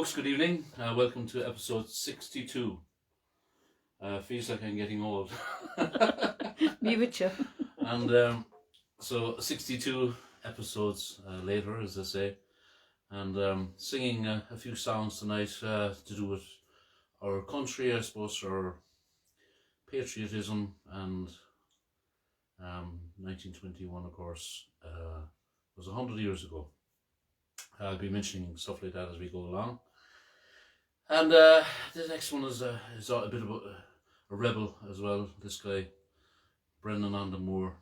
folks, good evening. Welcome to episode 62. Feels like I'm getting old. Me with you. And so 62 episodes later, as I say, and singing a few songs tonight to do with our country, I suppose, our patriotism, and 1921, of course, was 100 years ago. I'll be mentioning stuff like that as we go along. And the next one is a bit of a rebel as well, this guy, Brendan on the Moor.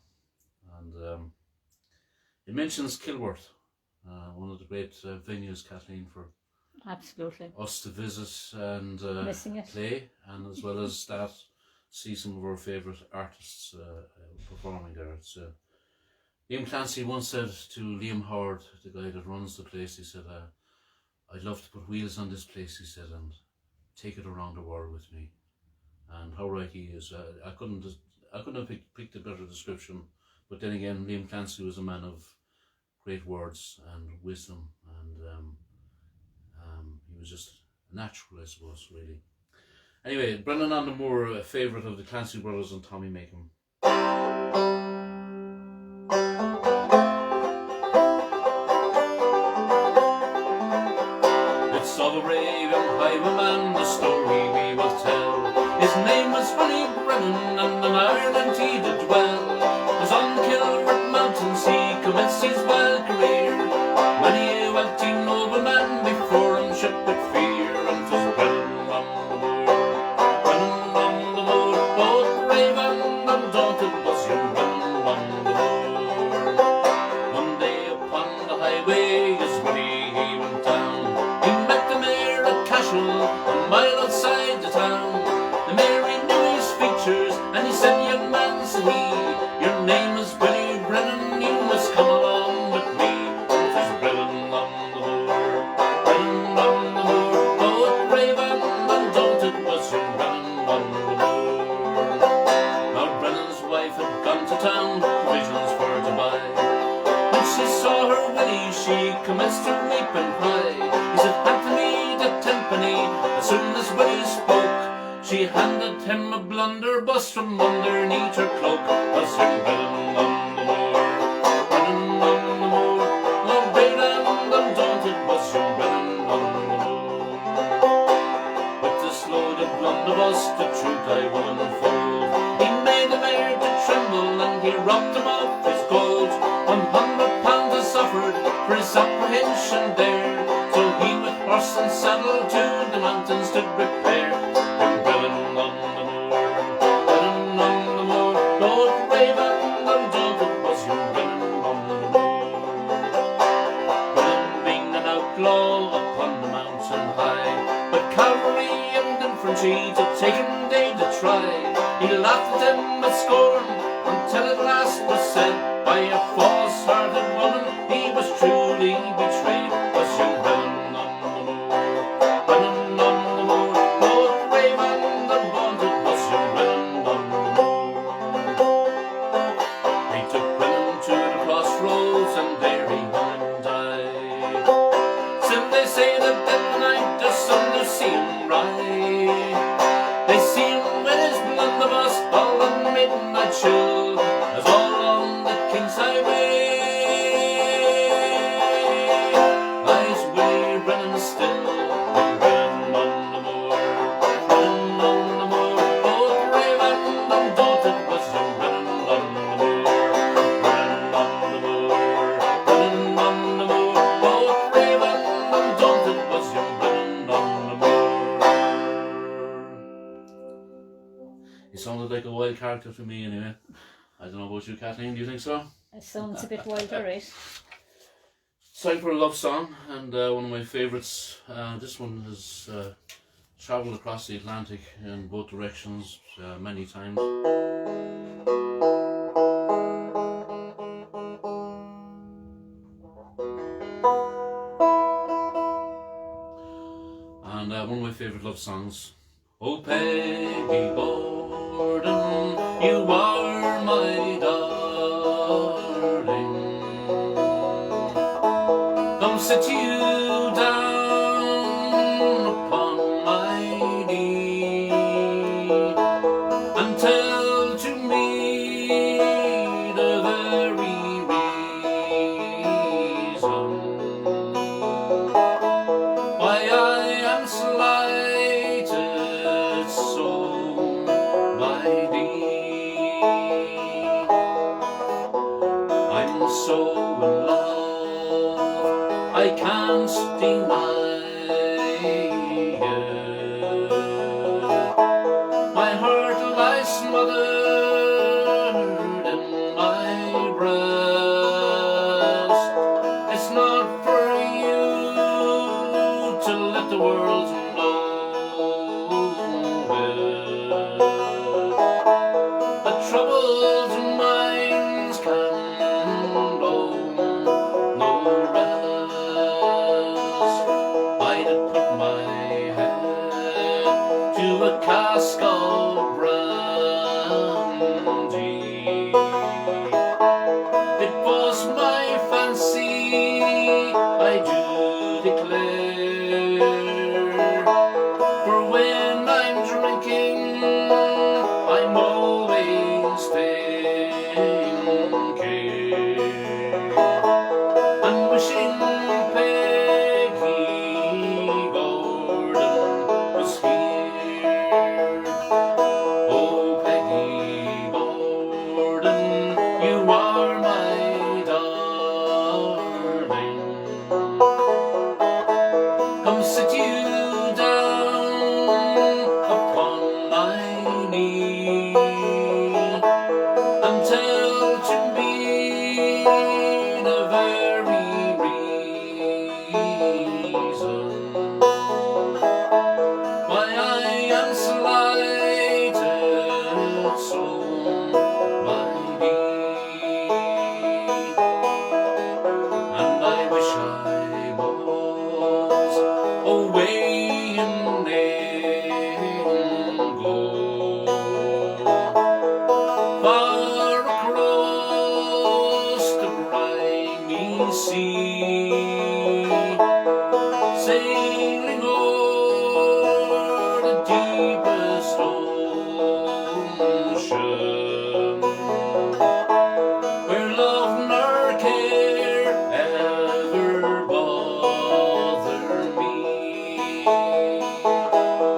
And it mentions Kilworth, one of the great venues, Kathleen, for Absolutely. us to visit and Missing it. play, and as well as that, see some of our favourite artists performing there. It's, Liam Clancy once said to Liam Howard, the guy that runs the place, he said, I'd love to put wheels on this place, he said, and take it around the world with me. And how right he is. I couldn't have picked a better description. But then again, Liam Clancy was a man of great words and wisdom, and he was just a natural, I suppose, really. Anyway, Brendan on the Moor, a favourite of the Clancy brothers and Tommy Makem. Of a raving highwayman, the story we will tell. His name was Willie Brennan, and in Ireland he did dwell. 'Twas on Kilworth mountains he commenced his wild career. Many a wealthy nobleman before him shook with fear, and 'twas Brennan on the Moor. Brennan on the Moor, both brave and undaunted was young Brennan on the Moor. One day upon the highway, as Willie he went down. A mile outside the town. The mare knew his features, and he said, young man, said he, your name is Willie Brennan, you must come along with me. It was Brennan on the Moor, Brennan on the Moor, both brave and undaunted was young Brennan on the Moor. Now Brennan's wife had gone to town, provisions for to buy. When she saw her Willie, she commenced to weep and cry. He said, hand to me the tenpenny. As soon as Willie spoke, she handed him a blunderbuss from underneath her cloak. Was young Brennan on the Moor, Brennan on the Moor, no brave and undaunted was young Brennan on the Moor. With this loaded blunderbuss, the truth I will unfold. He made the mare to tremble, and he robbed him of his gold. £100 is offered for his apprehension there, so he with horse and saddle to the mountains did repair. Young Brennan on the Moor, Brennan on the Moor, both brave and undaunted was young Brennan on the Moor. Brennan being an outlaw upon the mountain high, but cavalry and infantry to take him they did try. He laughed at them with scorn, until at last was said, by a false-hearted woman he was truly betrayed. Was young Brennan on the Moor, Brennan on the Moor, both brave and undaunted was young Brennan on the Moor. They took Brennan to the crossroads, and there he hung and died. Still they say that in the night the sun to see him ride. They see him with his blunderbuss all on midnight chill, as all on the King's Highway lies Willie Brennan still. Young Brennan on the Moor, Brennan on the Moor, both brave and undaunted was young Brennan on the Moor, Brennan on the Moor, Brennan on the Moor, both brave and undaunted was young Brennan on the Moor. He sounded like a wild character to me anyway. I don't know about you, Kathleen, do you think so? It sounds a bit wilder, right? It's time for a love song, and one of my favourites. This one has travelled across the Atlantic in both directions many times. And one of my favourite love songs. Oh, Peggy Gordon, you are my darling. Come sit you down world to know it. The troubled minds can know no rest. I did put my head to a cask of brandy. It was my fancy, I do declare, for when I'm drinking, I'm always thinking and wishing Peggy Gordon was here. Oh, Peggy Gordon, you are my darling. Come sit you down upon my knee and tell to me the very reason why I am slighted so by thee. And I wish I was away in England, far across the briny sea, sailing o'er the deepest ocean, where love nor care ever bother me.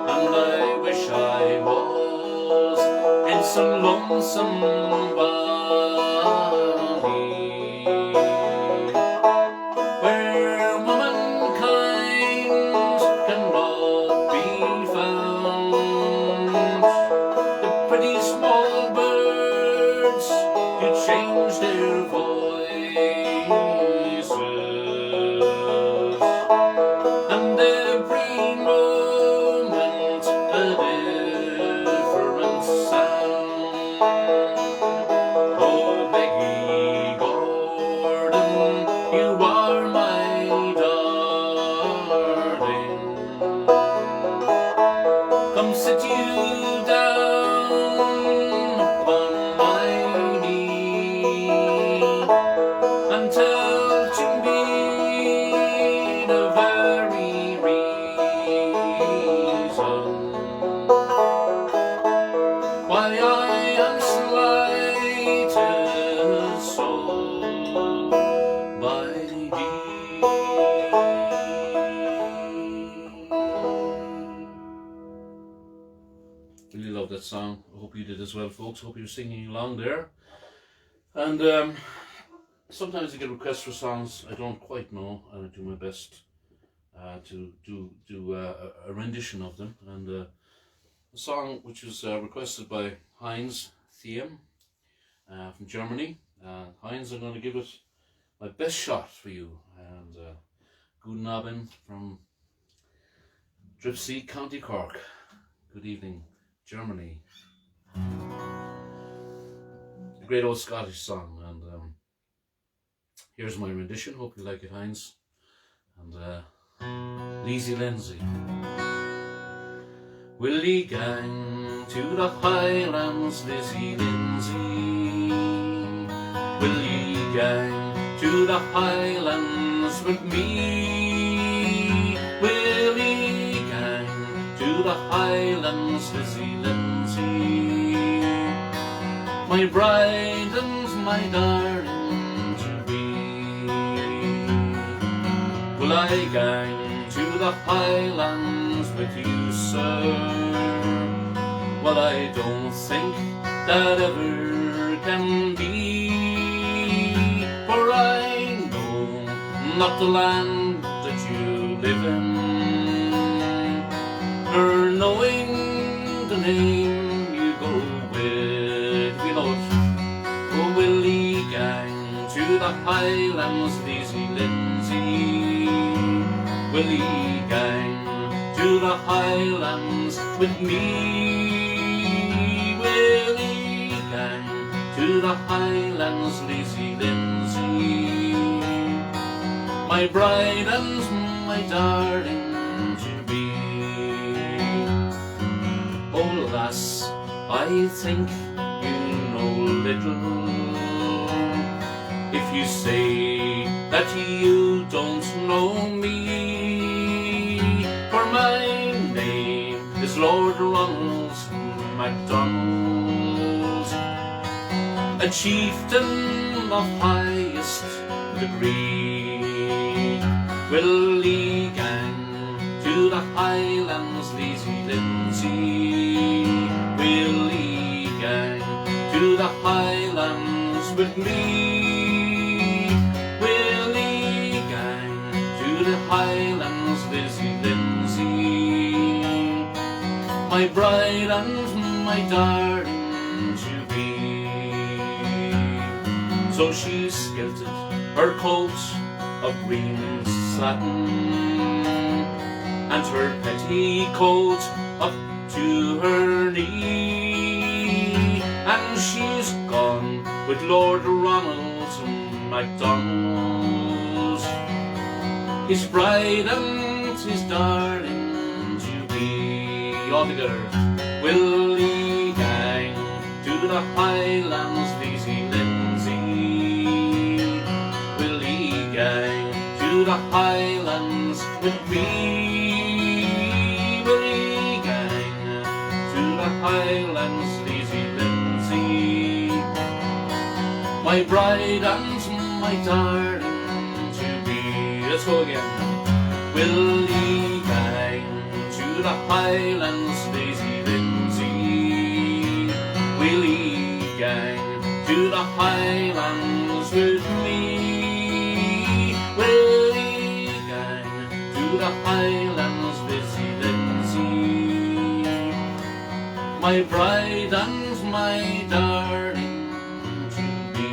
And I wish I was in some lonesome valley, where womankind cannot be found. The pretty small birds do change their voices, and every moment a different sound. Oh, Peggy Gordon, you are my darling. Come sit you down upon my knee and tell to me the very reason why I am slighted so by thee. Really love that song. I hope you did as well, folks. Hope you're singing along there. And sometimes I get requests for songs I don't quite know, and I do my best to do a rendition of them. And a song which was requested by Heinz Thiem from Germany. Heinz, I'm going to give it my best shot for you. And Guten Abend from Dripsey, County Cork. Good evening, Germany. A great old Scottish song, and here's my rendition. Hope you like it, Heinz. And Lizzie Lindsay. Will ye gang to the Highlands, Lizzie Lindsay? Will ye gang to the Highlands with me? Will ye gang to the Highlands, Lizzie Lindsay? My bride and my darling to be. Will I gang to the Highlands with you, sir? Well, I don't think that ever can be, for I know not the land that you live in, nor knowing the name you go with. We know it. Oh, will ye gang to the Highlands, Lizzie Lindsay? Will ye gang to the highlands with me. Willie gang to the highlands, lazy Lindsay, my bride and my darling to be. Oh lass, I think you know little if you say that you don't know me, for my name is Lord Ronald MacDonald, a chieftain of highest degree. Willie gang to the highlands, lazy Lindsay, Willie gang to the highlands with me. Willie gang to the highlands, lazy Lindsay, my bride and my darling to be. So she skilted her coat of green satin and her petticoat up to her knee, and she's gone with Lord Ronald MacDonald, his bride and his darling to be. All together. Willie gang to the highlands, lazy Lindsay, Willie gang to the highlands with me. Willie gang to the highlands, lazy Lindsay, my bride and my darling to be. Let's go again. Willie gang to the highlands, lazy Lindsay, Willie gang to the highlands with me. Willie gang to the highlands, lazy Lindsay, my bride and my darling to be.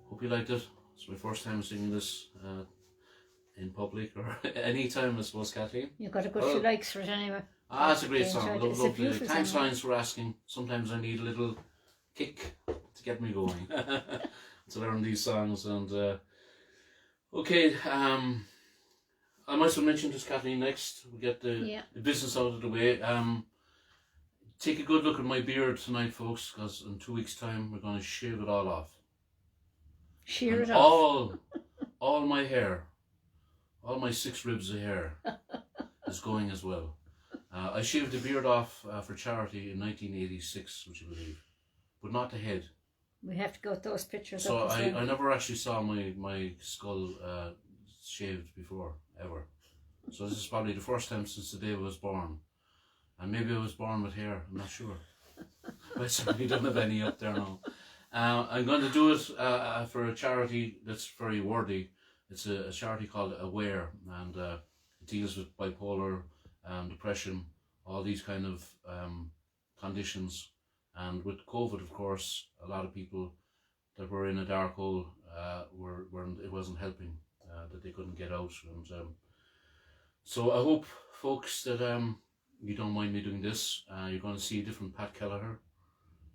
Hope you liked it. It's my first time singing this in public or any time, I suppose, Kathleen. You got a good few likes for it anyway. Ah, it's a great I song. enjoyed it. It's a Lovely. beautiful Thanks, song. Lines, for asking. Sometimes I need a little kick to get me going to learn these songs. And okay, I might as well mention this, Kathleen, next. We get the business out of the way. Take a good look at my beard tonight, folks, because in 2 weeks' time we're going to shave it all off. Shear And it off. all my hair, all my 6 ribs of hair is going as well. I shaved the beard off for charity in 1986, would you believe, but not the head. We have to go with those pictures. So up as well. I never actually saw my skull shaved before, ever. So this is probably the first time since the day I was born. And maybe I was born with hair, I'm not sure. I certainly don't have any up there now. I'm going to do it for a charity that's very worthy. It's a charity called Aware, and it deals with bipolar, depression, all these kind of conditions. And with COVID, of course, a lot of people that were in a dark hole it wasn't helping, that they couldn't get out. And so I hope, folks, that you don't mind me doing this. You're going to see a different Pat Kelleher.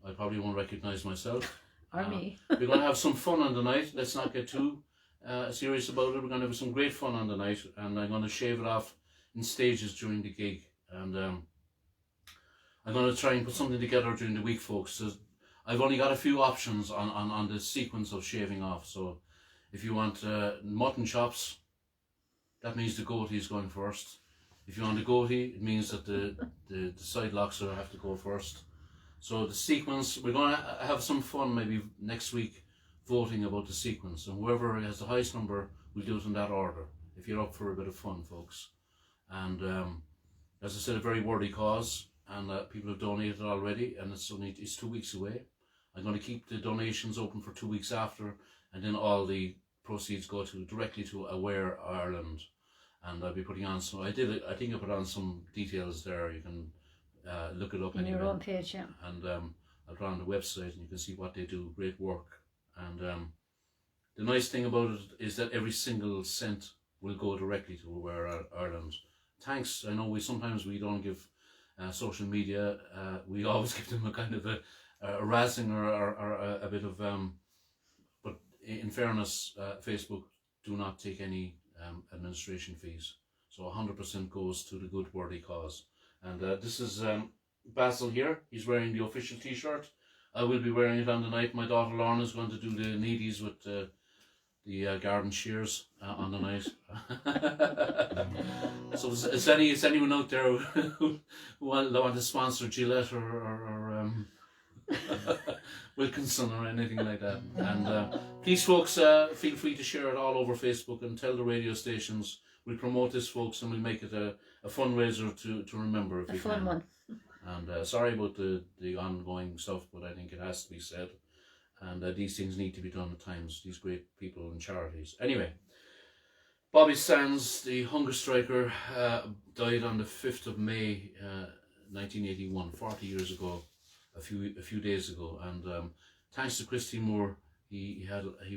I probably won't recognise myself. Or me. We're going to have some fun on the night. Let's not get too serious about it. We're going to have some great fun on the night, and I'm going to shave it off in stages during the gig. And I'm going to try and put something together during the week, folks. So I've only got a few options on the sequence of shaving off. So if you want mutton chops, that means the goatee is going first. If you want the goatee, it means that the side locks will have to go first. So the sequence, we're going to have some fun maybe next week voting about the sequence, and whoever has the highest number will do it in that order, if you're up for a bit of fun, folks. And as I said, a very worthy cause, and people have donated already, and it's 2 weeks away. I'm going to keep the donations open for 2 weeks after, and then all the proceeds go directly to Aware Ireland. And I'll be putting on some, I think I put on some details there. You can look it up on your own page, yeah. And I'll put on the website, and you can see what they do. Great work. And the nice thing about it is that every single cent will go directly to where Ireland. Thanks. I know we don't give social media. We always give them a kind of a razzing or a bit of. But in fairness, Facebook do not take any administration fees. So 100% goes to the good worthy cause. And this is Basil here. He's wearing the official T-shirt. I will be wearing it on the night. My daughter Lorna is going to do the needies with the garden shears on the night. So is anyone out there who want to sponsor Gillette or Wilkinson or anything like that? And please, folks, feel free to share it all over Facebook and tell the radio stations. We'll promote this, folks, and we'll make it a fundraiser to remember if we can. A fun one. And sorry about the ongoing stuff, but I think it has to be said. And these things need to be done at times, these great people and charities. Anyway, Bobby Sands, the hunger striker, died on the 5th of May, 1981, 40 years ago, a few days ago. And thanks to Christy Moore, he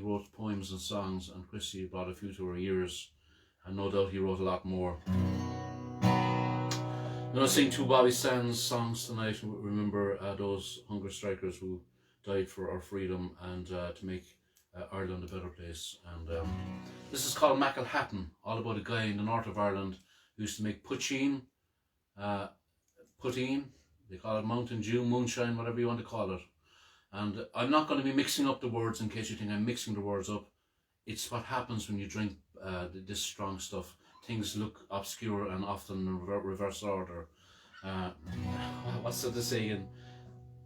wrote poems and songs, and Christy brought a few to her ears, and no doubt he wrote a lot more. I'm going to sing two Bobby Sands songs tonight. Remember those hunger strikers who died for our freedom and to make Ireland a better place. And this is called Macklehatton, all about a guy in the north of Ireland who used to make poutine, they call it Mountain Dew, moonshine, whatever you want to call it. And I'm not going to be mixing up the words in case you think I'm mixing the words up. It's what happens when you drink this strong stuff. Things look obscure and often in reverse order. What's the saying?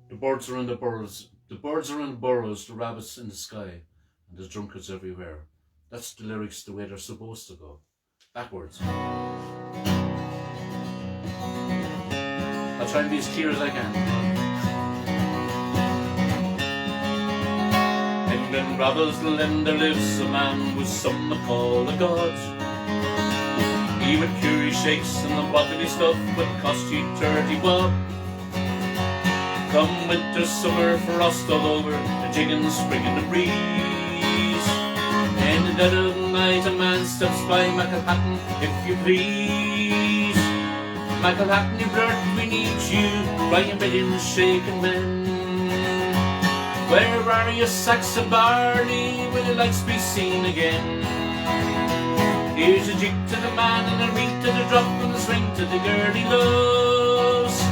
The birds are in the burrows. The birds are in the burrows, the rabbits in the sky, and there's drunkards everywhere. That's the lyrics the way they're supposed to go. Backwards. I'll try and be as clear as I can. In Glenravelsland there lives a man with some that call a god. He would cure his shakes and the bodily stuff would cost you 30 bob. Come winter, summer, frost all over, the jigging, spring and the breeze. In the dead of night a man steps by Macklehatton, if you please. Macklehatton, you blurt, we need you, by a million shaken men. Where are your sacks of barley, will your lights be seen again? Here's a jig to the man and a ring to the drop and a swing to the girl he loves.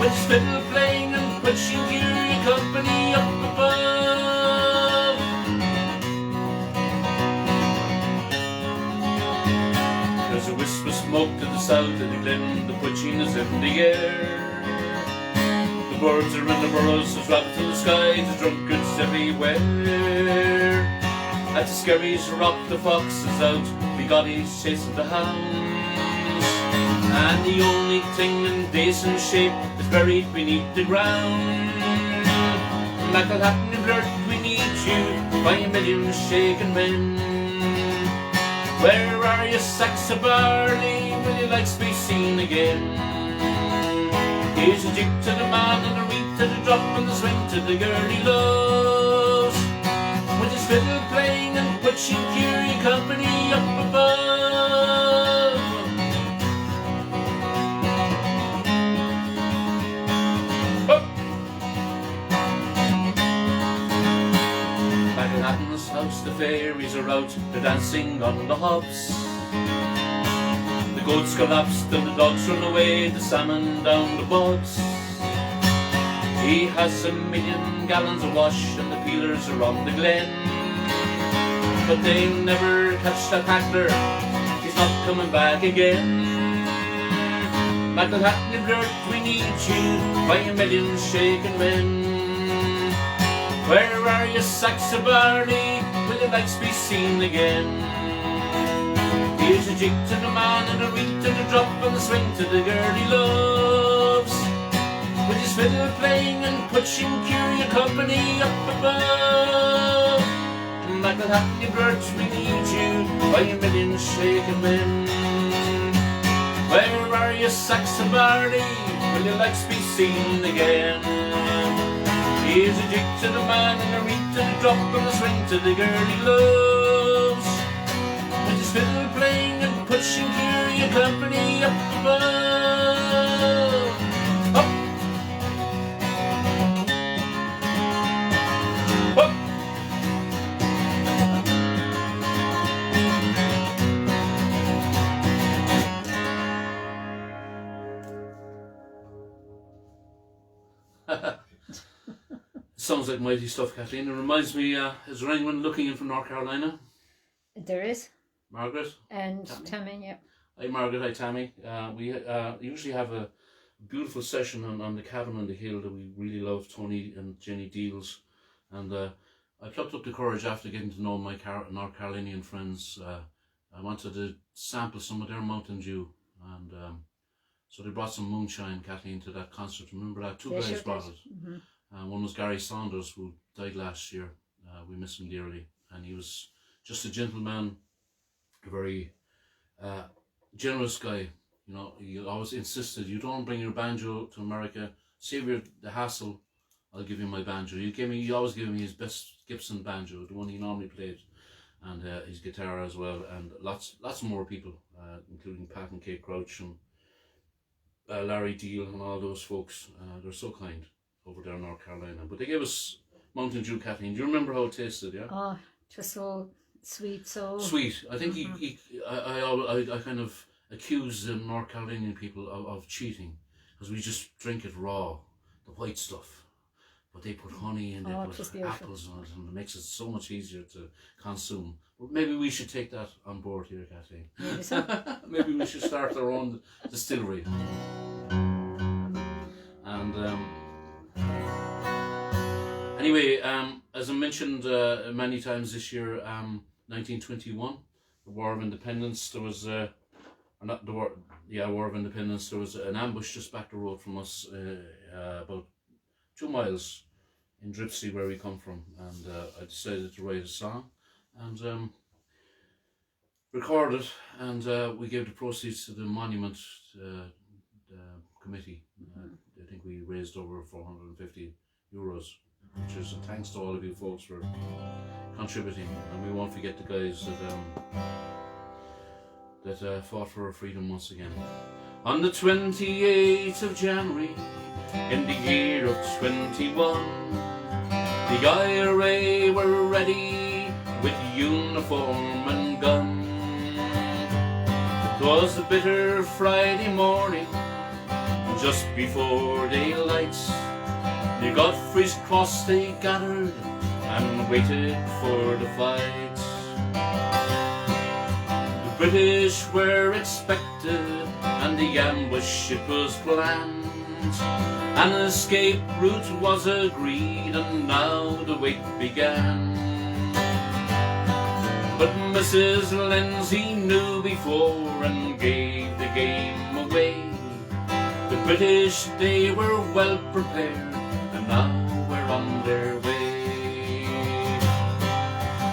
With his fiddle playing and pushing your company up above. There's a wisp of smoke to the south of the glen, the poaching is in the air. The birds are in the burrows, there's rabbits in the sky, there's drunkards everywhere. At the Skerries Rock the fox is out, we got his chasing the hounds. And the only thing in decent shape is buried beneath the ground. Macklehatton, you blurt, we need you, by a million shaken men. Where are your sacks of barley, will your lights be seen again? Here's a jig to the man and a reed to the drop and the swing to the girl he loves. With his fiddle playing and pushing curie company up above. Macklehatton's house, the fairies are out, they're dancing on the hops. The goats collapsed and the dogs run away, the salmon down the bogs. He has 1,000,000 gallons of wash and the peelers are on the glen. But they never catch that tackler, he's not coming back again. Macklehatton, you blurt, we need you, by a million shaken men. Where are your sacks of barley, will your lights be seen again? Here's a jig to the man and a reed to the drop and the swing to the girl he loves. With his fiddle playing and pushing curie company up above. Macklehatton, you blurt, we need you, by a million shaken men. Where are your sacks of barley, will your lights be seen again? Here's a jig to the man and a reed to the drop and the swing to the girl he loves. With his fiddle playing and pushing here, you company up above. Up. Up. Sounds like mighty stuff, Kathleen. It reminds me, is there anyone looking in from North Carolina? There is. Margaret? And Tammy, yeah. Hi Margaret, hi Tammy. We usually have a beautiful session on the cabin on the hill that we really love, Tony and Jenny Deals. And I plucked up the courage after getting to know my North Carolinian friends. I wanted to sample some of their Mountain Dew. And so they brought some moonshine, Kathleen, to that concert. Remember that? Two guys brought it. Mm-hmm. One was Gary Saunders, who died last year. We miss him dearly. And he was just a gentleman, a very generous guy. You know, he always insisted, you don't bring your banjo to America, save the hassle, I'll give you my banjo. He always gave me his best Gibson banjo, the one he normally played, and his guitar as well, and lots more people, including Pat and Kate Crouch and Larry Deal and all those folks. They're so kind over there in North Carolina. But they gave us Mountain Dew, Kathleen. Do you remember how it tasted, yeah? Oh, just so sweet, so... Sweet. I think I kind of accuse the North Carolinian people of cheating, because we just drink it raw, the white stuff. But they put honey and they put apples on it, and it makes it so much easier to consume. But maybe we should take that on board here, Kathleen. Maybe so. Maybe we should start our own distillery. And anyway, as I mentioned many times this year, 1921, the War of Independence. There was War of Independence. There was an ambush just back the road from us, about 2 miles in Dripsey, where we come from, and I decided to write a song and record it, and we gave the proceeds to the monument committee. I think we raised over €450, which is a thanks to all of you folks for contributing, and we won't forget the guys that fought for our freedom once again. On the 28th of January in the year of 21, the IRA were ready with uniform and gun. It was a bitter Friday morning, just before daylight. Near Godfrey's Cross they gathered and waited for the fight. The British were expected and the ambush it was planned. An escape route was agreed and now the wait began. But Mrs. Lindsay knew before and gave the game away. The British, they were well prepared and now we're on their way.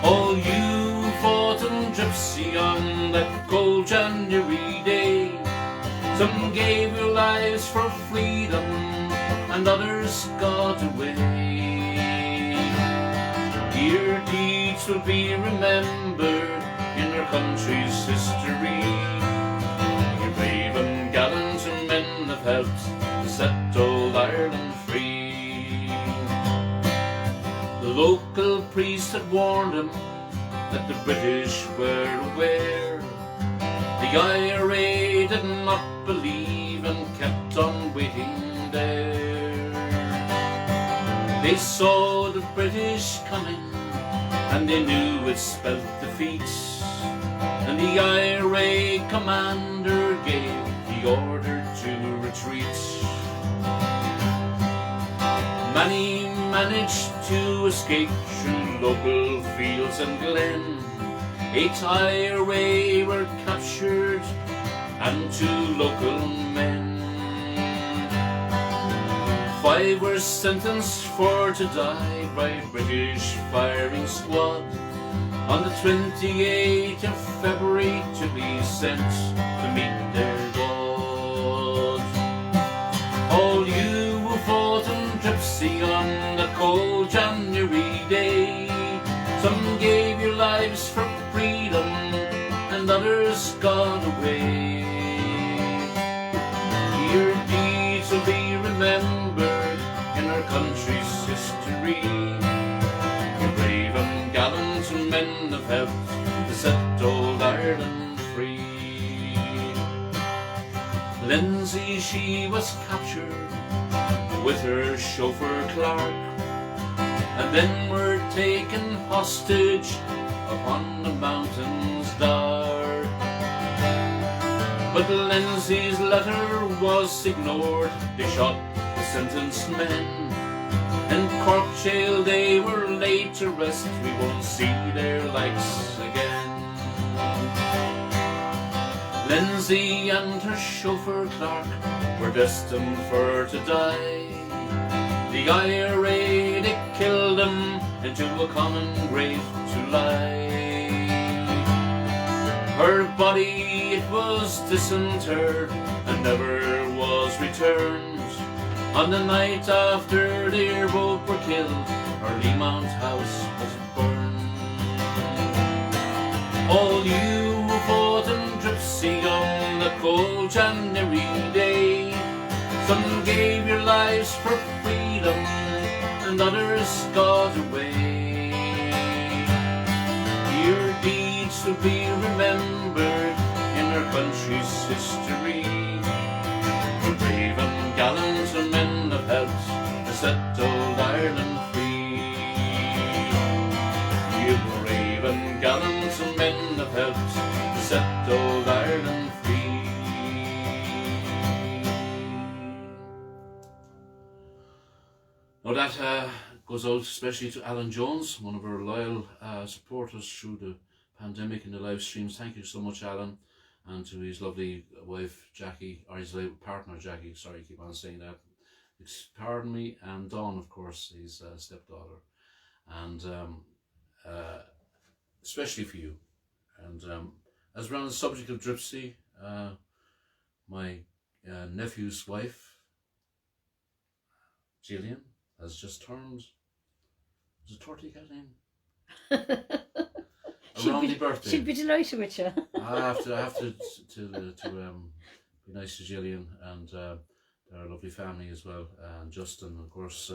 All you fought in Dripsey on that cold January day, some gave your lives for freedom and others got away. Your deeds will be remembered in our country's history. Your brave and gallant men have helped to set old Ireland free. The local priest had warned him that the British were aware. The IRA did not believe and kept on waiting there. They saw the British coming and they knew it spelt defeat, and the IRA commander gave the order to retreat. Many managed to escape through local fields and glen. 8 IRA were captured and 2 local men. 5 were sentenced for to die by British firing squad on the 28th of February to be sent to meet their God. All you who fought in Dripsey Gypsy on the cold January day. Some gave your lives for freedom, and others got away. Your deeds will be remembered in our country's history. Your brave and gallant men have helped to set old Ireland free. Lindsay, she was captured with her chauffeur Clark, and then were taken hostage upon the mountains dark. But Lindsay's letter was ignored. They shot the sentenced men. In Cork jail they were laid to rest. We won't see their likes again. Lindsay and her chauffeur Clark were destined for to die. The IRA, they killed them into a common grave to lie. Her body, it was disinterred and never was returned. On the night after they both were killed, her Leamount house was burned. All you who fought in Gypsy on the cold January day, some gave your lives for freedom, and others got away. Your deeds will be remembered in our country's history. The brave and gallant men have helped to set old Ireland free. You brave and gallant men have helped to set old Ireland free. Now that goes out especially to Alan Jones, one of our loyal supporters through the pandemic and the live streams. Thank you so much, Alan, and to his lovely wife Jackie, or his partner Jackie, sorry, I keep on saying that, pardon me, and Dawn, of course, his stepdaughter, and especially for you. And as we're on the subject of Gypsy, my nephew's wife, Gillian, has just turned, was it 30, Kathleen? Around the birthday. She'd be delighted with you. I have to be nice to Gillian and their lovely family as well, and Justin, of course,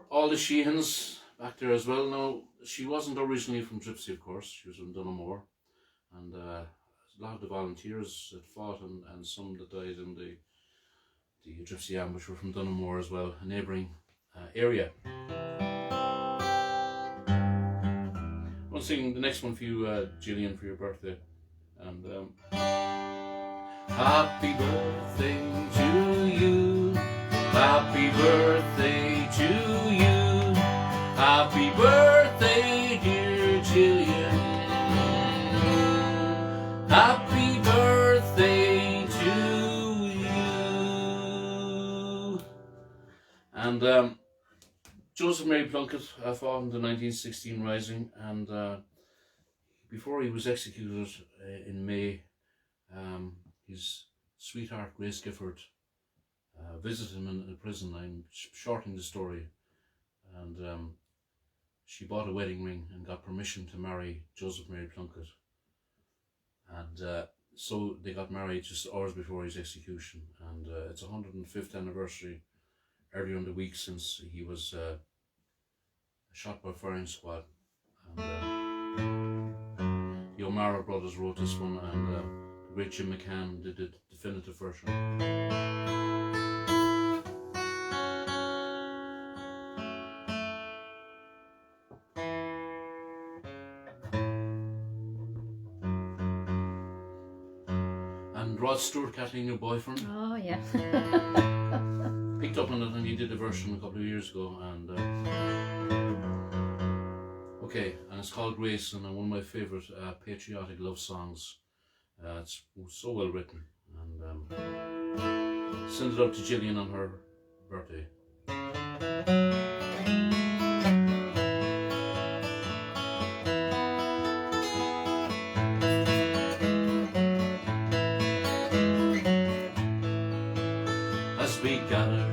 all the Sheehans back there as well. Now, she wasn't originally from Gypsy, of course. She was from Dunamore, and a lot of the volunteers that fought and some that died in the Gypsy ambush were from Dunamore as well, a neighbouring area. I'll sing the next one for you, Gillian, for your birthday. And happy birthday to you, happy birthday to you, happy birthday, dear Gillian, happy birthday to you. And Joseph Mary Plunkett fought in the 1916 Rising, and before he was executed in May, his sweetheart Grace Gifford visited him in the prison. I'm shortening the story, and she bought a wedding ring and got permission to marry Joseph Mary Plunkett, and so they got married just hours before his execution, and it's 105th anniversary earlier in the week since he was shot by firing squad. And the O'Mara brothers wrote this one, and the great Jim McCann did the definitive version. And Rod Stewart, Kathleen, your boyfriend, Oh, yeah. picked up on it, and he did a version a couple of years ago, and okay, and it's called Grace, and one of my favourite patriotic love songs. It's so well written, and send it up to Gillian on her birthday. As we gather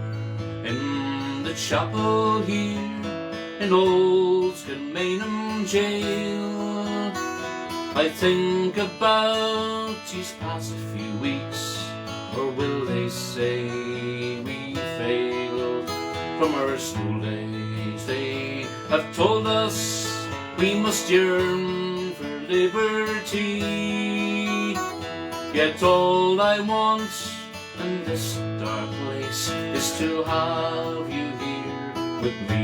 in the chapel here in old Kilmainham jail. I think about these past few weeks, or will they say we failed from our school days? They have told us we must yearn for liberty, yet all I want in this dark place is to have you here with me.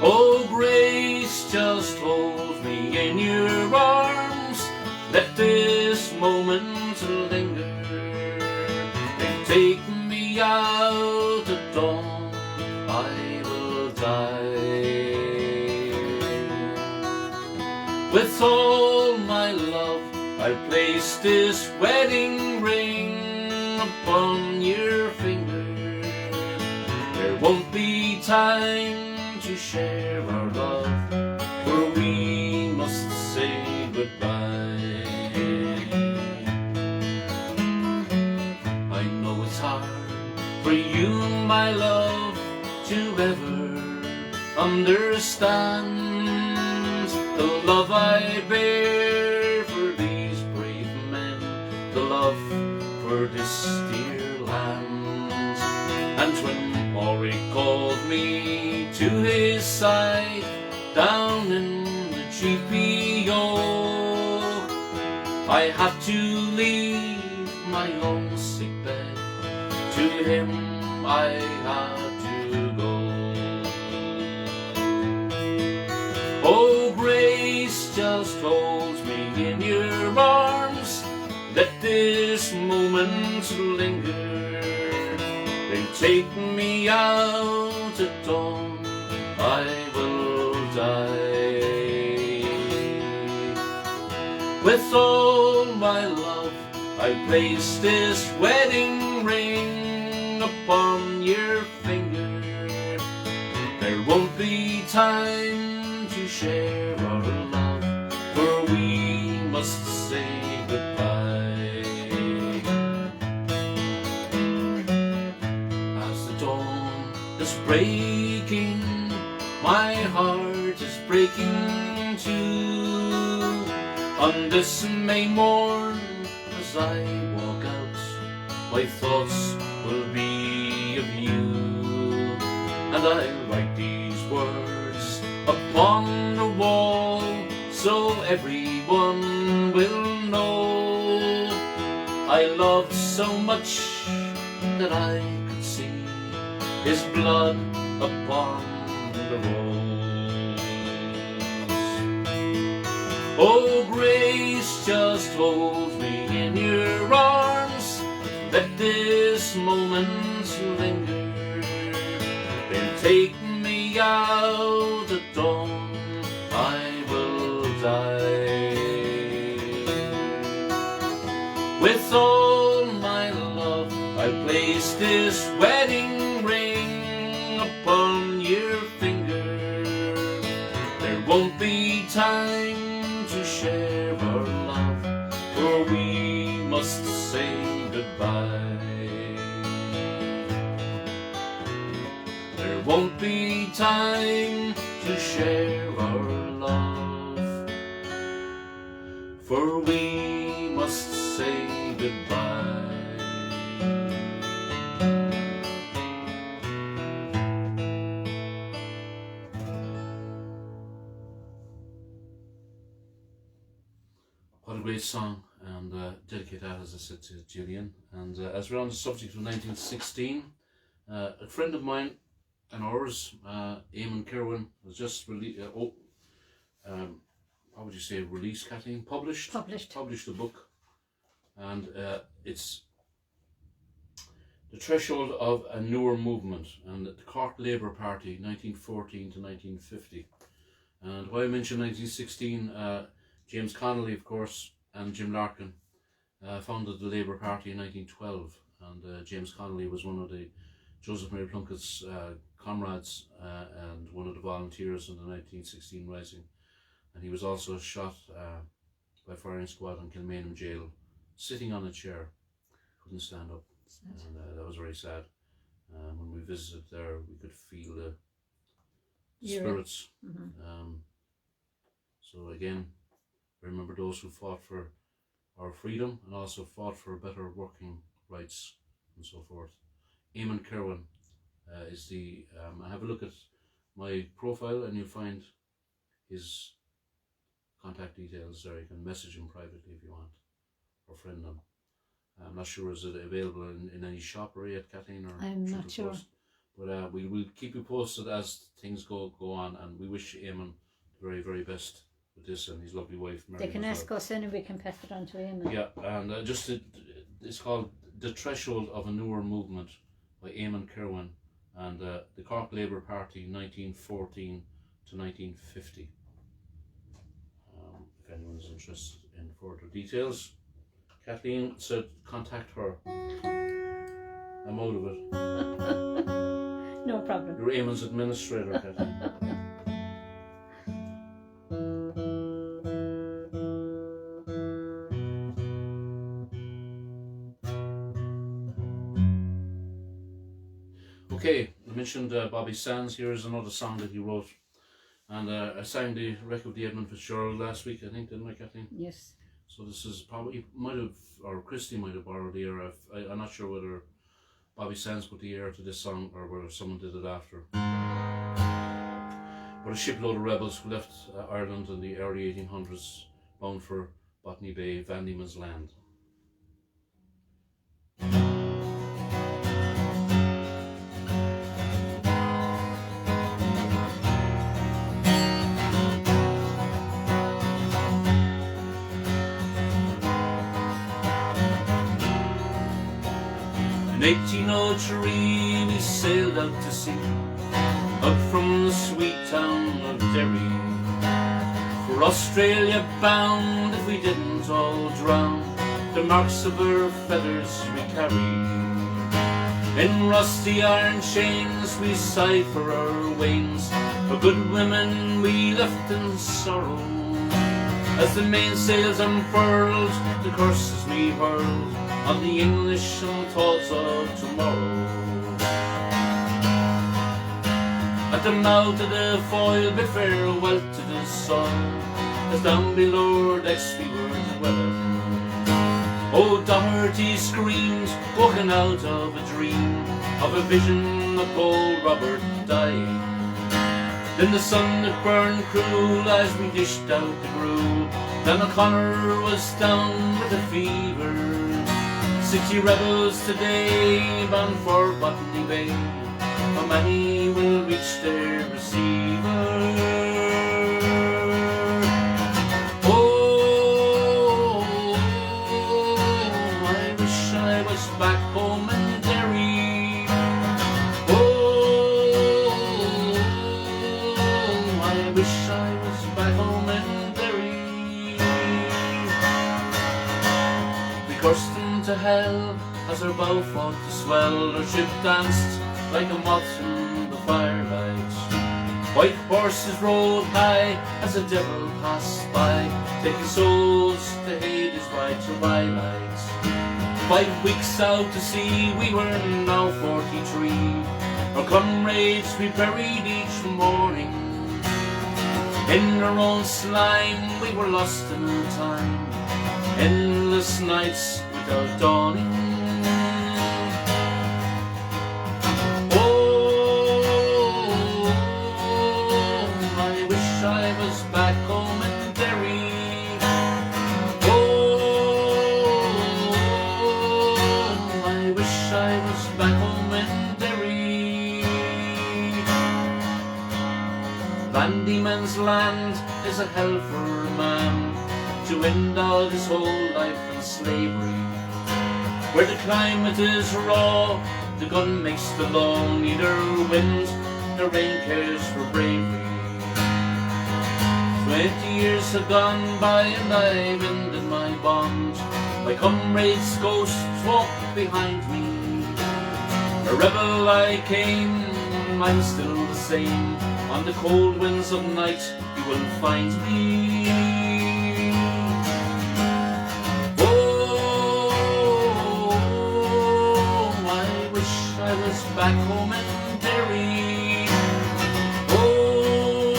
Oh, grace, just hold me in your arms, let this moment linger, and take me out at dawn, I will die. With all my love I place this wedding ring upon your finger. There won't be time to share our love, for we must say goodbye. I know it's hard for you, my love, to ever understand the love I bear for these brave men, the love for this dear land. And when Maury called me to his side down in the GPO, I had to leave my own sick bed. To him I had to go. Oh, grace, just hold me in your arms, let this moment linger, then take me out at dawn, I will die. With all my love I place this wedding ring upon your finger. There won't be time to share our love, for we must say goodbye. As the dawn is breaking, my heart is breaking too. On this May morn, as I walk out, my thoughts will be of you, and I'll write these words upon the wall, so everyone will know I loved so much that I could see his blood upon the rose. Oh, grace, just hold me in your arms, let this moment linger, then take me out at dawn, I will die. With all my love I place this wedding ring upon your finger. There won't be time to share our love, for we must say goodbye. There won't be time to share our love, for we must say goodbye. What a great song, and dedicate that, as I said, to Gillian. And as we're on the subject of 1916, a friend of mine and ours, Eamon Kerwin, was just released. How would you say, released, Kathleen? Published a book, and it's The Threshold of a Newer Movement, and the Cork Labour Party, 1914 to 1950. And why I mentioned 1916, James Connolly, of course, and Jim Larkin founded the Labour Party in 1912, and James Connolly was one of the Joseph Mary Plunkett's comrades and one of the volunteers in the 1916 Rising. And he was also shot by firing squad in Kilmainham jail, sitting on a chair, couldn't stand up. And that was very sad. When we visited there, we could feel the You're- spirits. Mhm. So again, remember those who fought for our freedom and also fought for better working rights and so forth. Eamon Kerwin is the, have a look at my profile and you'll find his contact details there. You can message him privately if you want, or friend him. I'm not sure is it available in any shop or yet, Kathleen? Or I'm should not we sure. post? But we will keep you posted as things go on, and we wish Eamon the very, very best with this and his lovely wife, Mary. They can ask us and we can pass it on to him. Yeah, and it's called The Threshold of a Newer Movement by Eamon Kerwin and the Cork Labour Party 1914 to 1950. If anyone's interested in further details, Kathleen said contact her. I'm out of it. No problem. You're Eamon's administrator, Kathleen. Okay, I mentioned Bobby Sands. Here is another song that he wrote. And I signed the record with the Edmund Fitzgerald last week, I think, didn't I, Kathleen? Yes. So this is probably, or Christy might have borrowed the air. I'm not sure whether Bobby Sands put the air to this song or whether someone did it after. But a shipload of rebels who left Ireland in the early 1800s, bound for Botany Bay, Van Diemen's Land. In 1803 we sailed out to sea, up from the sweet town of Derry, for Australia bound if we didn't all drown, the marks of our feathers we carried. In rusty iron chains we sighed for our wains, for good women we left in sorrow. As the mainsails unfurled, the curses we hurled on the English and thoughts of tomorrow. At the mouth of the foil bid farewell to the sun, as down below decks we were dwelling. Oh, Doherty screamed, woken out of a dream, of a vision of old Robert dying. Then the sun that burned cruel as we dished out the gruel. Then O'Connor was down with a fever. 60 rebels today bound for Botany Bay. How many will reach their receiver? Oh, I wish I was back home in Derry. Oh, I wish I was back home in Derry. We cursed to hell as our bow fought to swell. Our ship danced like a moth in the firelight. White horses rode high as the devil passed by, taking souls to Hades by twilight. 5 weeks out to sea we were now 43. Our comrades we buried each morning. In our own slime we were lost in time, endless nights without dawning. Oh, I wish I was back home in Derry. Oh, I wish I was back home in Derry. Van Diemen's Land is a hell for a man to end all his whole life in slavery, where the climate is raw, the gun makes the law, neither wind nor rain cares for bravery. 20 years have gone by and I've ended my bond. My comrade's ghosts walk behind me. A rebel I came, I'm still the same. On the cold winds of night you will find me. Oh, I wish I was back back home in Derry. Oh,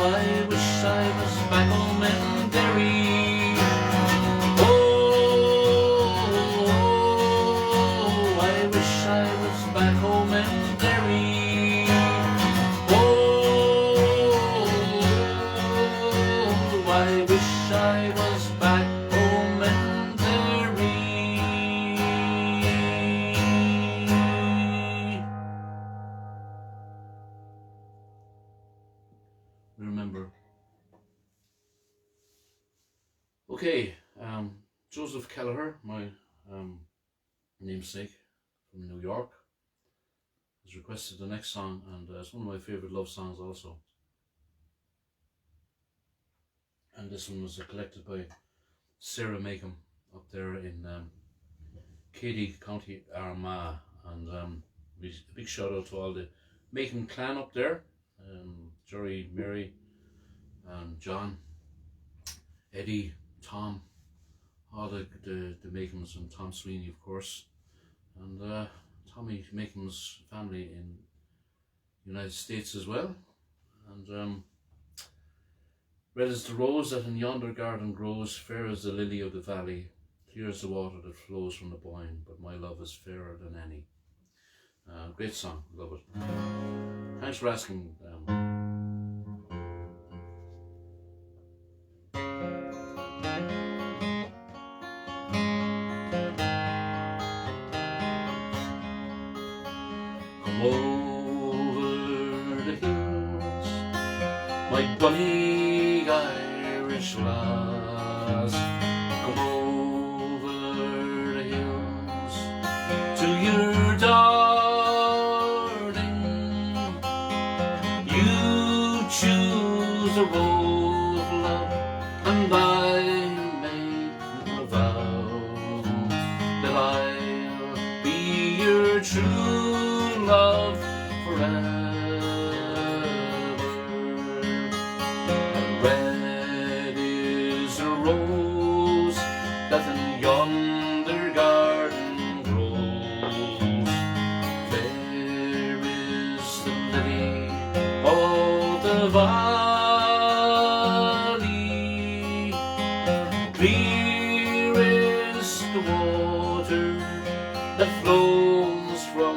I wish I was back home in Derry. Oh, I wish I was back home in Derry. Oh, I wish I was back home in Derry. Remember. Okay, Joseph Kelleher, my namesake from New York, has requested the next song, and it's one of my favourite love songs also. And this one was collected by Sarah Macomb up there in Cady, County Armagh, and a big shout out to all the Macomb clan up there, Jerry, Mary, John, Eddie, Tom, all the Macombs, and Tom Sweeney of course, and Tommy Macomb's family in the United States as well. And red is the rose that in yonder garden grows, fair as the lily of the valley, clear as the water that flows from the Boyne, but my love is fairer than any. Great song, love it. Thanks for asking. Come over the hills, my bonny Irish lass. Come over the hills to your darling. You choose a road of love, and I make a vow that I'll be your true love forever. And red is a rose that in yonder garden grows, fair is the lily of the valley, clear is the water that flows from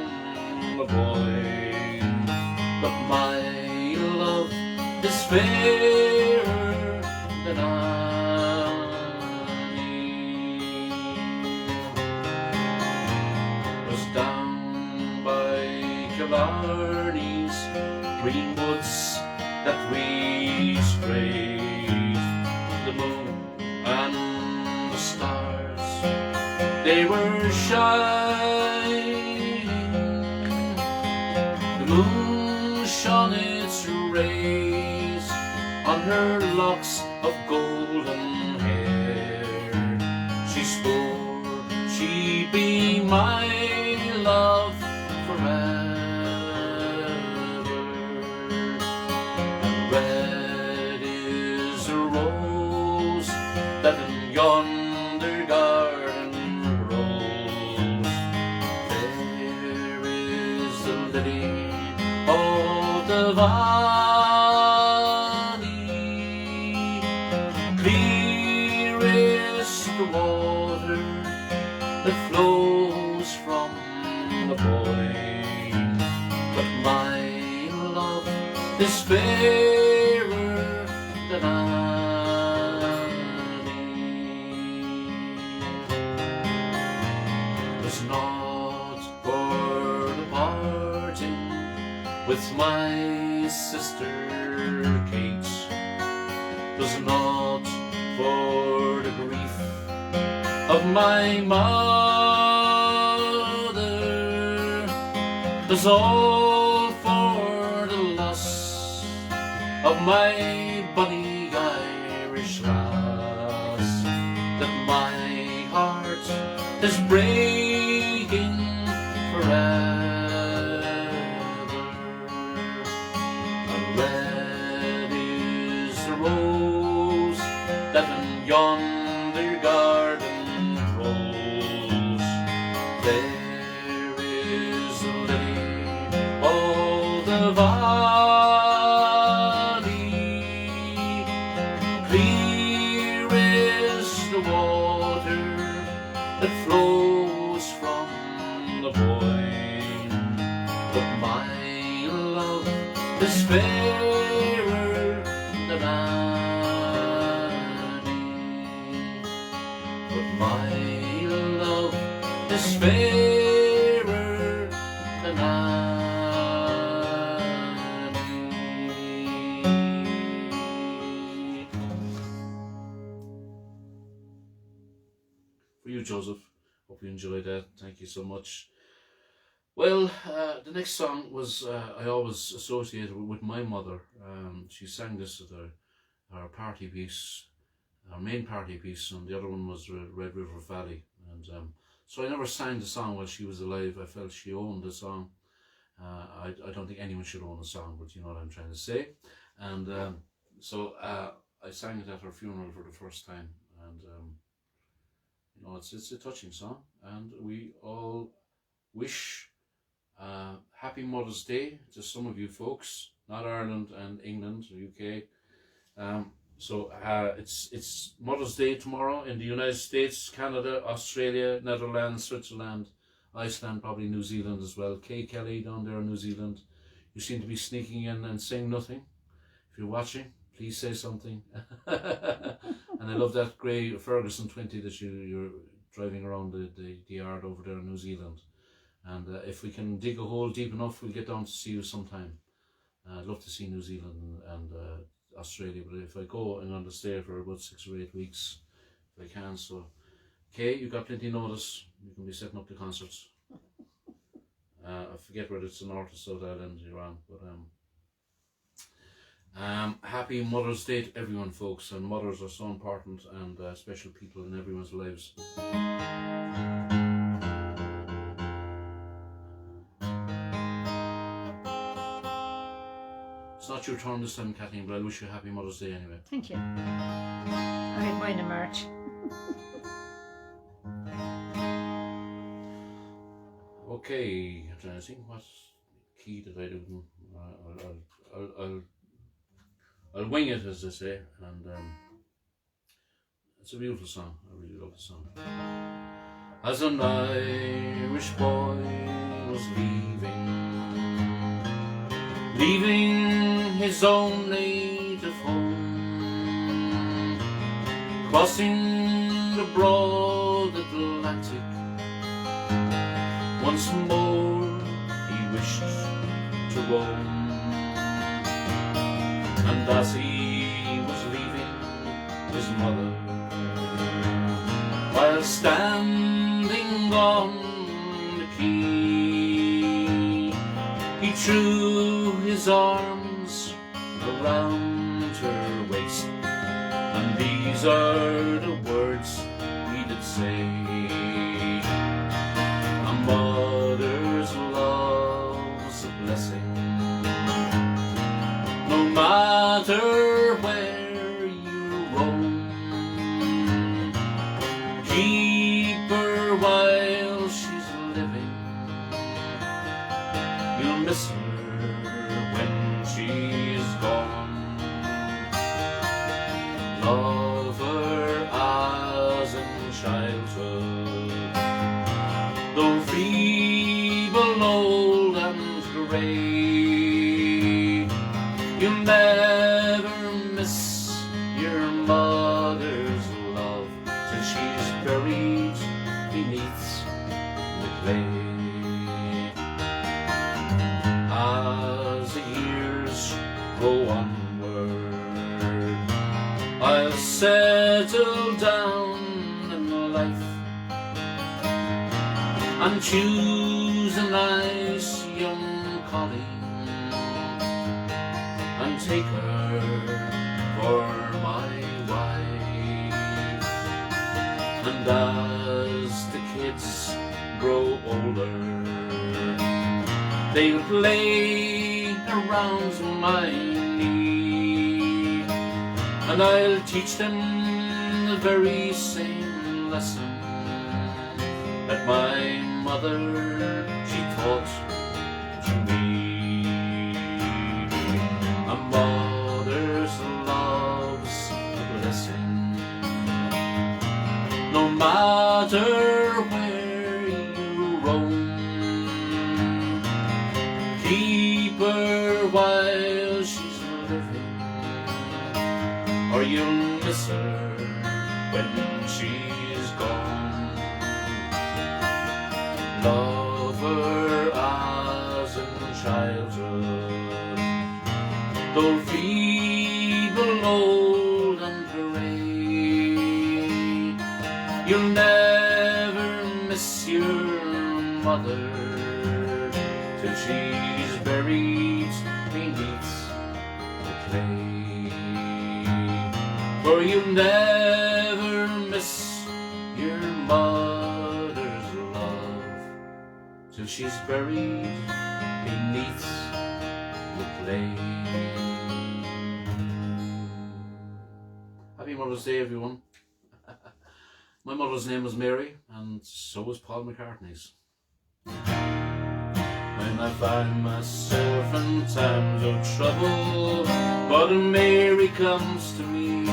the Boyne, but my love is fairer than any. Was down by Killarney's green woods that we strayed, the moon and the stars, they were shining. The moon shone its rays on her locks of golden hair. She swore she'd be my love forever. And red is a rose that in yonder garden grows, fair is the lily of the valley, clear is the water that flows from the Boyne, but my love is fairer than any. Was not for the parting with my sister Kate, was not for the grief of my mother, was all for the loss of my bonny Irish lass, that my heart is breaking forever. And red is the rose that in yonder garden grows, fair is fairer than any, but my love is fairer than any. For you, Joseph. Hope you enjoyed that. Thank you so much. Well, the next song was I always associated with my mother. She sang this at our party piece, our main party piece, and the other one was Red River Valley. And so I never sang the song while she was alive. I felt she owned the song. I don't think anyone should own a song, but you know what I'm trying to say. And so I sang it at her funeral for the first time. And you know, it's a touching song, and we all wish happy Mother's Day to some of you folks, not Ireland and England or UK. So it's Mother's Day tomorrow in the United States, Canada, Australia, Netherlands, Switzerland, Iceland, probably New Zealand as well. Kelleher down there in New Zealand. You seem to be sneaking in and saying nothing. If you're watching, please say something. And I love that grey Ferguson 20 that you're driving around the yard over there in New Zealand. And if we can dig a hole deep enough, we'll get down to see you sometime. I'd love to see New Zealand and Australia, but if I go, I'm going to stay for about 6 or 8 weeks if I can. So, Kay, you've got plenty of notice. You can be setting up the concerts. I forget whether it's the North or South Island you're on, but happy Mother's Day to everyone, folks. And mothers are so important and special people in everyone's lives. It's not your turn this time, Kathleen, but I wish you a happy Mother's Day anyway. Thank you. I had mine in March. Okay, I'm trying to think what key did I do. I'll wing it, as they say, and it's a beautiful song. I really love the song. As an Irish boy was leaving his own native home, crossing the broad Atlantic, once more he wished to roam. And as he was leaving his mother, while standing on the quay, he threw his arms around her waist, and these are the words he did say: a mother's love's a blessing, no matter where you roam. Keep her while she's living, you'll miss her when she's gone. Love her as in childhood, though feeble, old and grey, you'll never miss your mother's love till she's buried beneath the clay. As the years go onward, I'll settle down in life and choose a nice young collie and take her for my wife. And as the kids grow older, they'll play around my knee, and I'll teach them the very same lesson that my mother, she taught to me. A mother's love's a blessing, no matter where you roam. Keep her while or you'll miss her when she's gone. Love her as in childhood, though feeble, old and grey. You'll never miss your mother till she's buried beneath the clay. For you'll never miss your mother's love till she's buried beneath the clay. Happy Mother's Day, everyone. My mother's name was Mary, and so was Paul McCartney's. When I find myself in times of trouble, Mother Mary comes to me,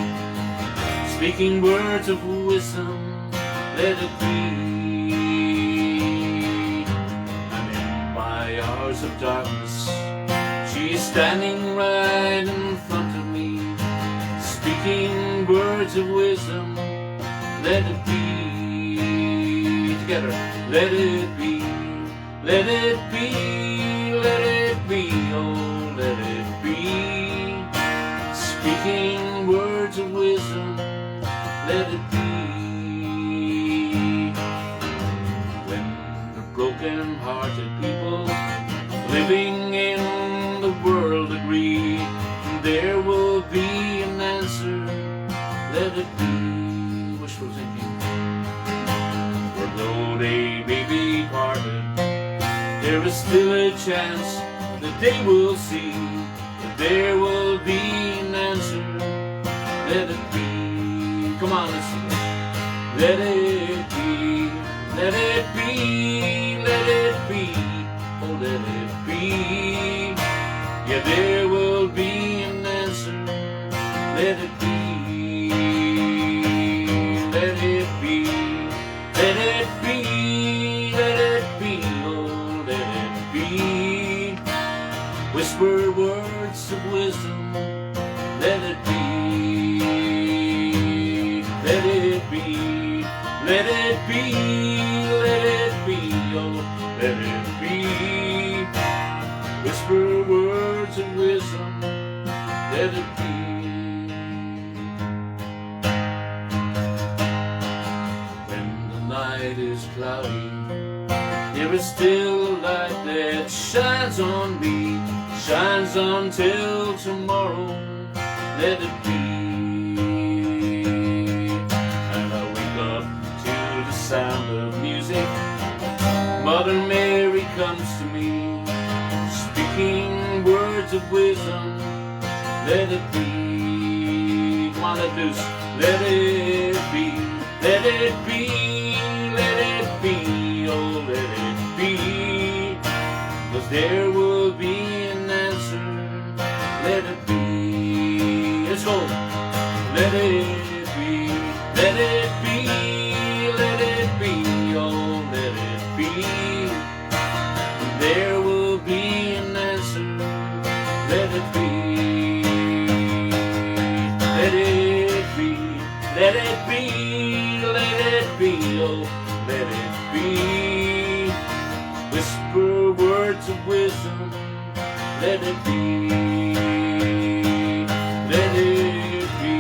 speaking words of wisdom, let it be. And in my hours of darkness, she's standing right in front of me, speaking words of wisdom, let it be. Together, let it be, let it be, let it be, oh, let it be. Speaking words of wisdom, let it be. When the broken-hearted people living in the world agree, there will be an answer, let it be. Wishful thinking. For though they may be parted, there is still a chance that they will see, that there will be an answer, let it be. Come on, let's sing it. Let it be, let it be, let it be, oh let it be. Yeah, there will be an answer, let it be. Let it be, let it be, let it be, oh let it be. Whisper words of wisdom, let it be. Let it be, let it be, let it be, oh let it be. Whisper words of wisdom, let it be. When the night is cloudy, there is still a light that shines on me, shines until tomorrow, let it be. And I wake up to the sound of music, Mother Mary comes to me, speaking words of wisdom, let it be. Come on, let loose. Let it be, let it be, let it be, oh let it be. 'Cause there will be an answer, let it be. Let's go. Let it be, let it be, let it be, oh let it be. There will be an answer, let it be. Let it be, let it be, let it be, oh let it be. Whisper words of wisdom, let it be. Let it be,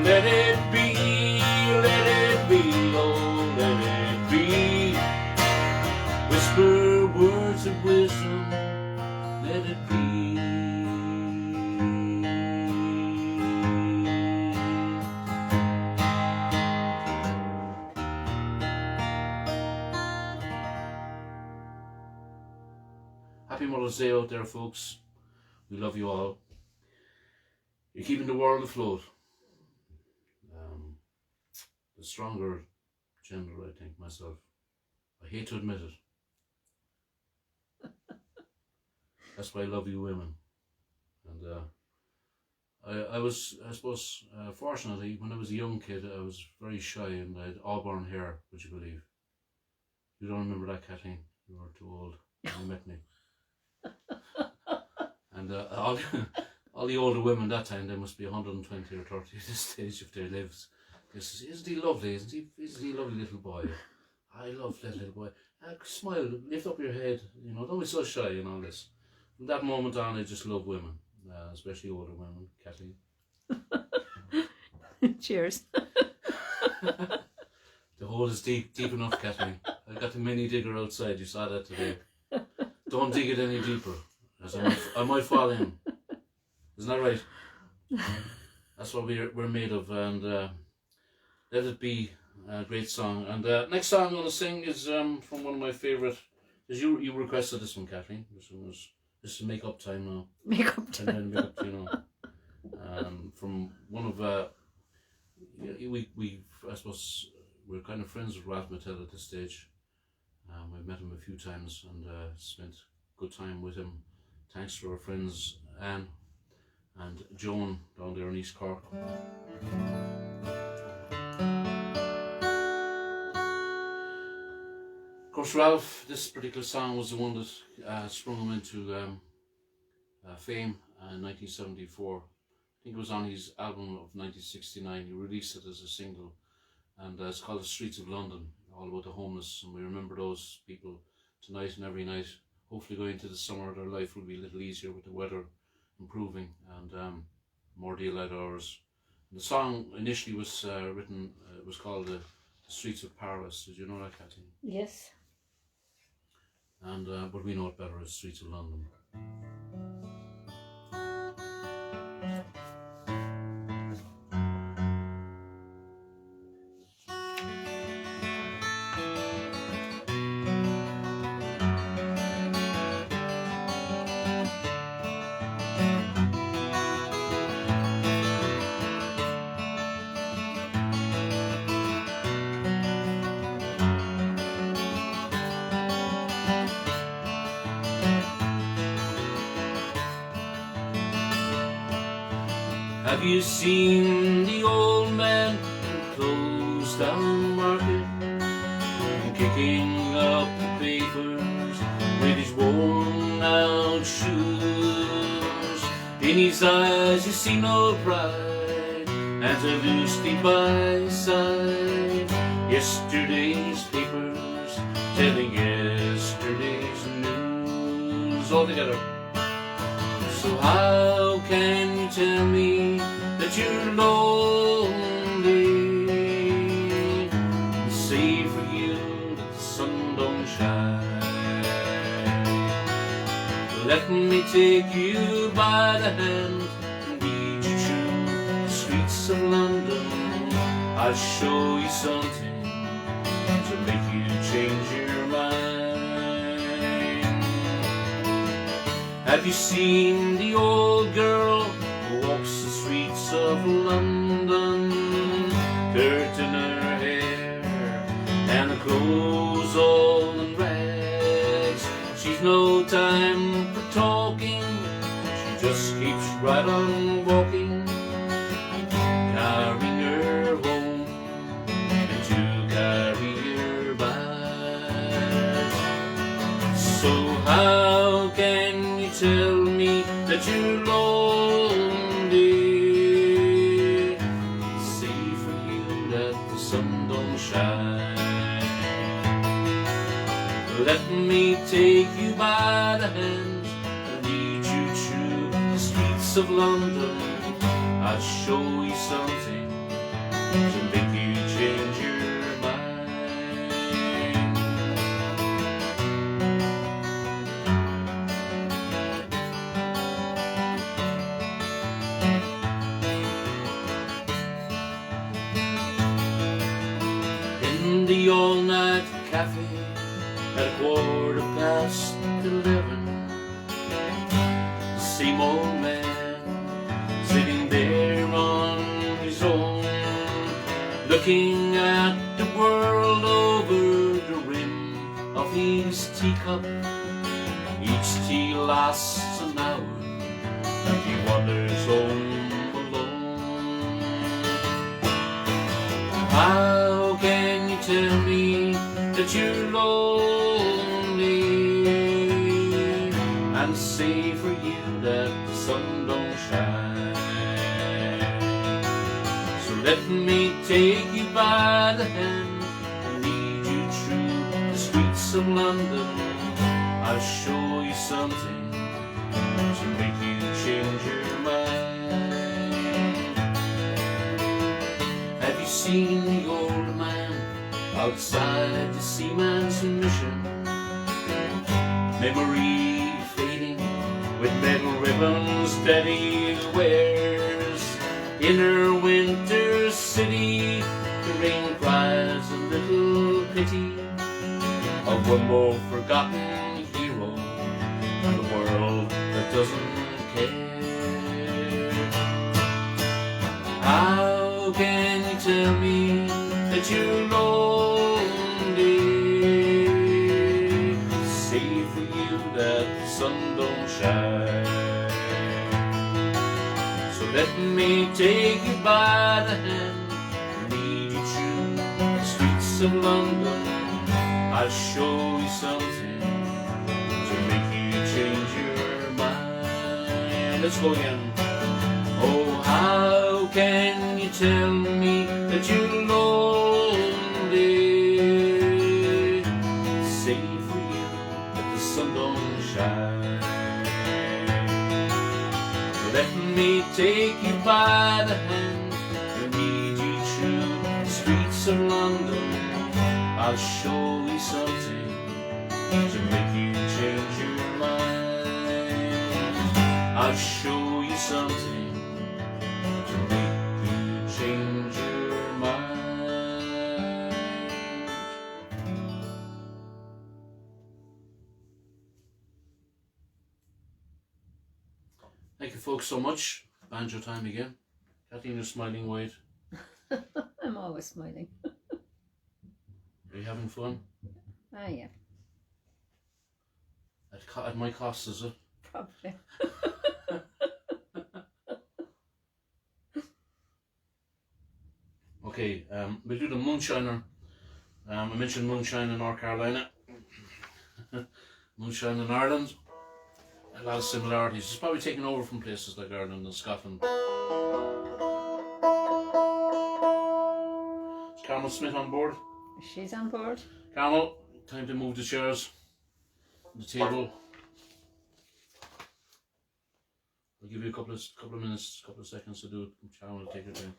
let it be, let it be, oh let it be. Whisper words of wisdom, let it be. Happy Mother's Day out there, folks. We love you all. You're keeping the world afloat. The stronger gender, I think, myself. I hate to admit it. That's why I love you women. And I was, I suppose, fortunately, when I was a young kid, I was very shy and I had auburn hair, would you believe? You don't remember that, Kathleen? You were too old when you met me. And all the older women that time, they must be 120 or 30 at this stage if they lived. They says, isn't he lovely? Isn't he a lovely little boy? I love that little boy. Smile, lift up your head, don't be so shy and all this. From that moment on, I just love women, especially older women, Kathleen. Cheers. The hole is deep enough, Kathleen. I got the mini digger outside, you saw that today. Don't dig it any deeper, as I might fall in. Isn't that right? That's what we're made of, and let it be a great song. And next song I'm going to sing is from one of my favourite. You requested this one, Kathleen. This is make up time now. Make up time. Make up, from one of we I suppose we're kind of friends with Ralph Mattel at this stage. We've met him a few times and spent good time with him. Thanks to our friends Anne and Joan down there in East Cork. Of course, Ralph, this particular song was the one that sprung him into fame in 1974. I think it was on his album of 1969. He released it as a single, and it's called The Streets of London, all about the homeless, and we remember those people tonight and every night. Hopefully going into the summer, their life will be a little easier with the weather improving and more daylight hours. And the song initially was written, it was called The Streets of Paris. Did you know that, Kathleen? Yes. And but we know it better as Streets of London. Have you seen the old man close down market, kicking up the papers with his worn out shoes? In his eyes you see no pride, and to loosely by his side yesterday's papers telling yesterday's news all together. So how can you tell me that you're lonely, and say for you that the sun don't shine? Let me take you by the hand and lead you through the streets of London. I'll show you something to make you change your mind. Have you seen the old girl who walks the streets of London, curtain her hair and her clothes all in rags? She's no time for talking, she just keeps right on walking, carrying her home and to carry her back. So how can you tell me that you're lonely, say for you that the sun don't shine? Let me take you by the hand and lead you through the streets of London. I'll show you something to make you change your mind. In the all-night cafe at 11:15, the same old man sitting there on his own, looking at the world over the rim of his teacup. Each tea lasts an hour and he wanders home alone. How can you tell me that you're lonely, and say for you that the sun don't shine? shine. So let me take you by the hand and lead you through the streets of London. I'll show you something to make you change your mind. Have you seen the old man outside the seaman's mission? Memory fading with metal ribbons that he wears. In her winter city, the rain cries a little pity of one more forgotten hero in the world that doesn't care. How can you tell me that you're lonely? Say for you that the sun don't shine. So let me take you by the hand and lead you through the streets of London. I'll show you something to make you change your mind. Let's go again. Oh, how can you tell me that you're lonely? Say for you that the sun don't shine. Let me take you by the hand and lead you through the streets of London. I'll show you something to make you change your mind. I'll show you something to make you change your mind. Thank you folks so much. Banjo time again. Kathleen, you're smiling wide. I'm always smiling. Are you having fun? Ah, yeah, At my cost, is it? probably. Okay, we'll do the moonshiner. I mentioned moonshine in North Carolina. Moonshine in Ireland. A lot of similarities. It's probably taken over from places like Ireland and Scotland. Is Carmel Smith on board? She's on board. Carmel, time to move the chairs, the table. I'll give you a couple of minutes, couple of seconds to do it. Carmel will take her time.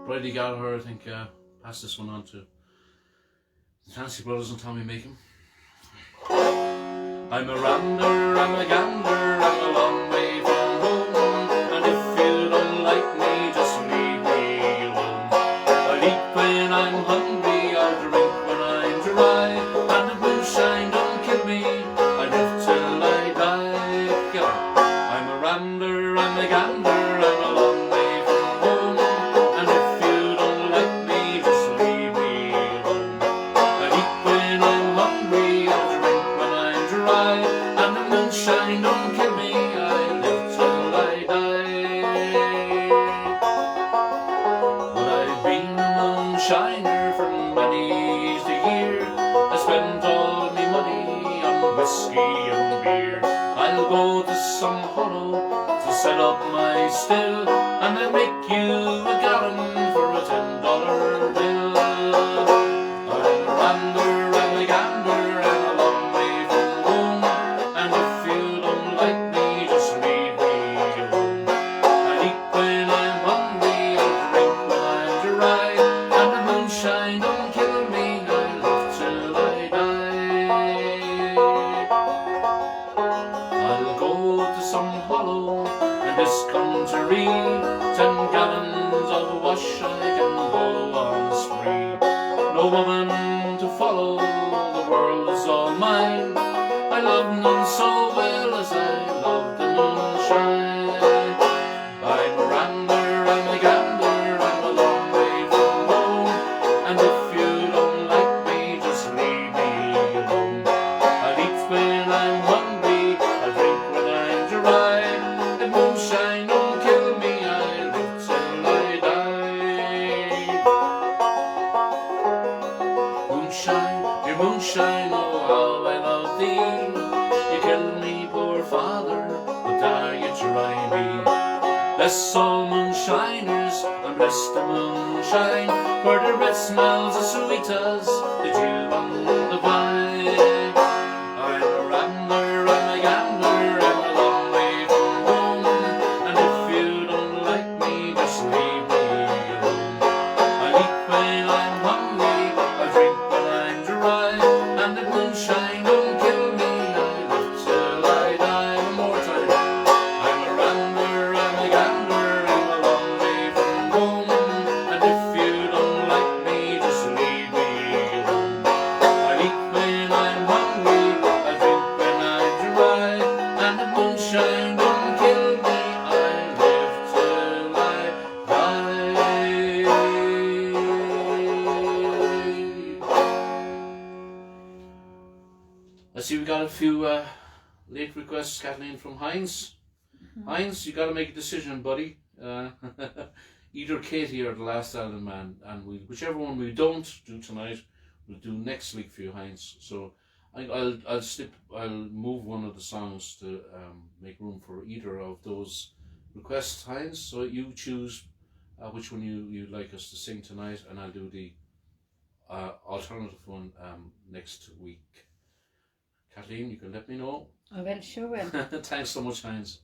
Brady Kelleher, I think, passed this one on to the Fancy Brothers and Tommy Macon. I'm a rambler, I'm a gambler, I'm a long way from home, and if you don't like me, just leave me alone. I'll eat when I'm hungry, I'll drink when I'm dry, and the moonshine don't kill me, I live till I die. Yeah. I'm a rambler, I'm a gambler, I'm a long way from home, and if you don't like me, just leave me alone. I'll eat when I'm hungry, I'll drink when I'm dry, and the moonshine don't kill me, I live till I die. But I've been a moonshiner for many a year. I spent all my money on whiskey and beer. I'll go to some hollow to set up my still, and I'll make you a gallon for a $10 bill. I'm a rambler, I'm a gambler, I'm a long way from home, and if you don't like me, just leave me alone. I'll eat when I'm hungry, I'll drink when I'm dry, and the moonshine don't kill me, I live till I die. I'll go to some hollow in this country, 10 gallons of wash I can go on a spree. No woman to follow, the world is all mine. I love none so well as I love the moonshine. I'm a rambler, I'm a gambler, I'm a long way from home, and if you don't like me, just leave me alone. I'll eat when I'm hungry, I'll drink when I'm dry, the moonshine don't kill me, I live till I die. Bless all moonshiners, and bless the moonshine, for the red smells as sweet as the dew on the vine. I'm a rambler, I'm a gambler, I'm a long way from home, and if you don't like me, just leave me alone. I eat when I'm hungry, I drink when I'm dry, and if moonshine don't kill me, I live till I die. One more time. I'm a rambler, I'm a gambler, I'm a long way from home, and if you don't like me, just leave me alone. I eat when I'm hungry, I drink when I'm dry, and if moonshine don't kill me, I live till I die. I see we got a few late requests, Kathleen, from Heinz. Heinz, you got to make a decision, buddy. Either Katie or the Last Island Man, and whichever one we don't do tonight, we'll do next week for you, Heinz. So I'll move one of the songs to make room for either of those requests, Heinz. So you choose which one you'd like us to sing tonight, and I'll do the alternative one next week. Kathleen, you can let me know. I will, sure will. Thanks so much, Heinz.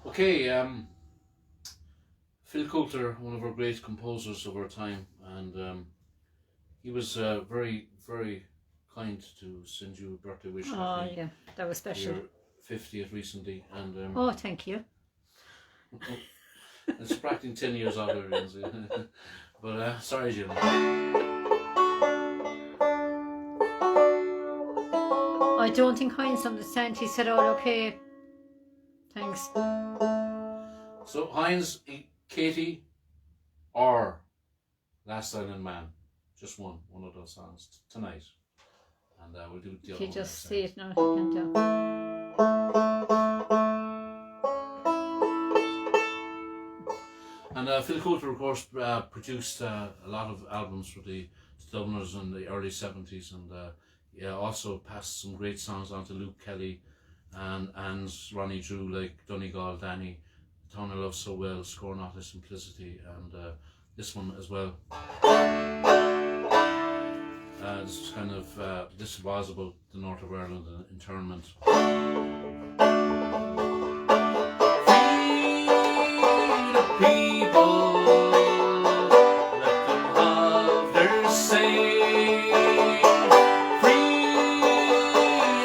Okay, Phil Coulter, one of our great composers of our time, and he was very, very kind to send you a birthday wish. Oh, yeah, that was special. Your 50th recently, and Oh, thank you. it's practically 10 years out there, Lindsay. But sorry, Jim. I don't think Heinz understands. He said, "Oh, okay, thanks." So Heinz, Katie, or Last Island Man, just one of those songs tonight, and we'll do the other You one just next see time. it now. You can tell. And Phil Coulter, of course, produced a lot of albums for the Dubliners in the early 70s, and also passed some great songs on to Luke Kelly and Ronnie Drew, like Donegal Danny, The Town I Love So Well, Score Not His Simplicity, and this one as well. This is kind of, this was about the north of Ireland and internment. People, let them have their say. Free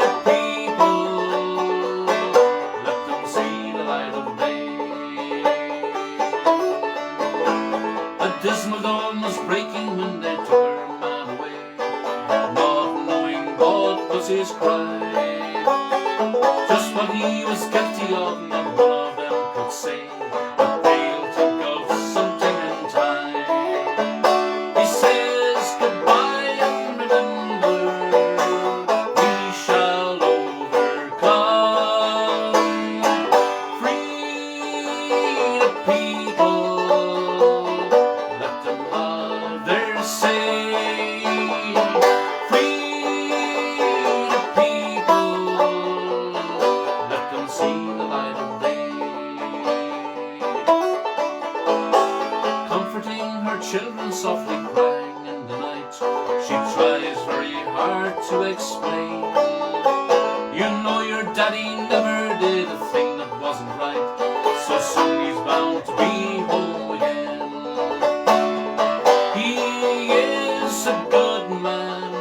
the people, let them see the light of day. A dismal dawn was breaking when they took her man away, not knowing what was his crime. Just what he was guilty of, not one of them could say. Children softly crying in the night, she tries very hard to explain. You know your daddy never did a thing that wasn't right, so soon he's bound to be home again. He is a good man,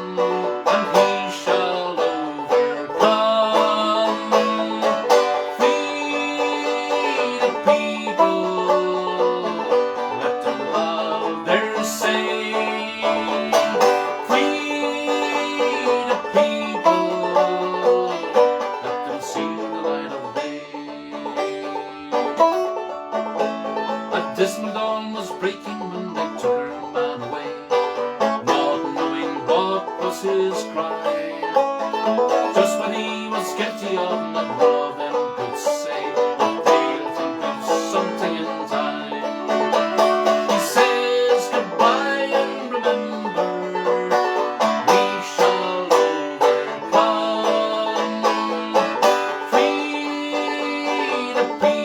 and he shall overcome. Free the people, let them have their say. Free the people, let them see the light of day. A dismal dawn was breaking when they took her man away, not knowing what was his crime. Just when he was guilty of, not one of them could say, but they'll think of something in time. He says goodbye and remember, we shall overcome. Free the people.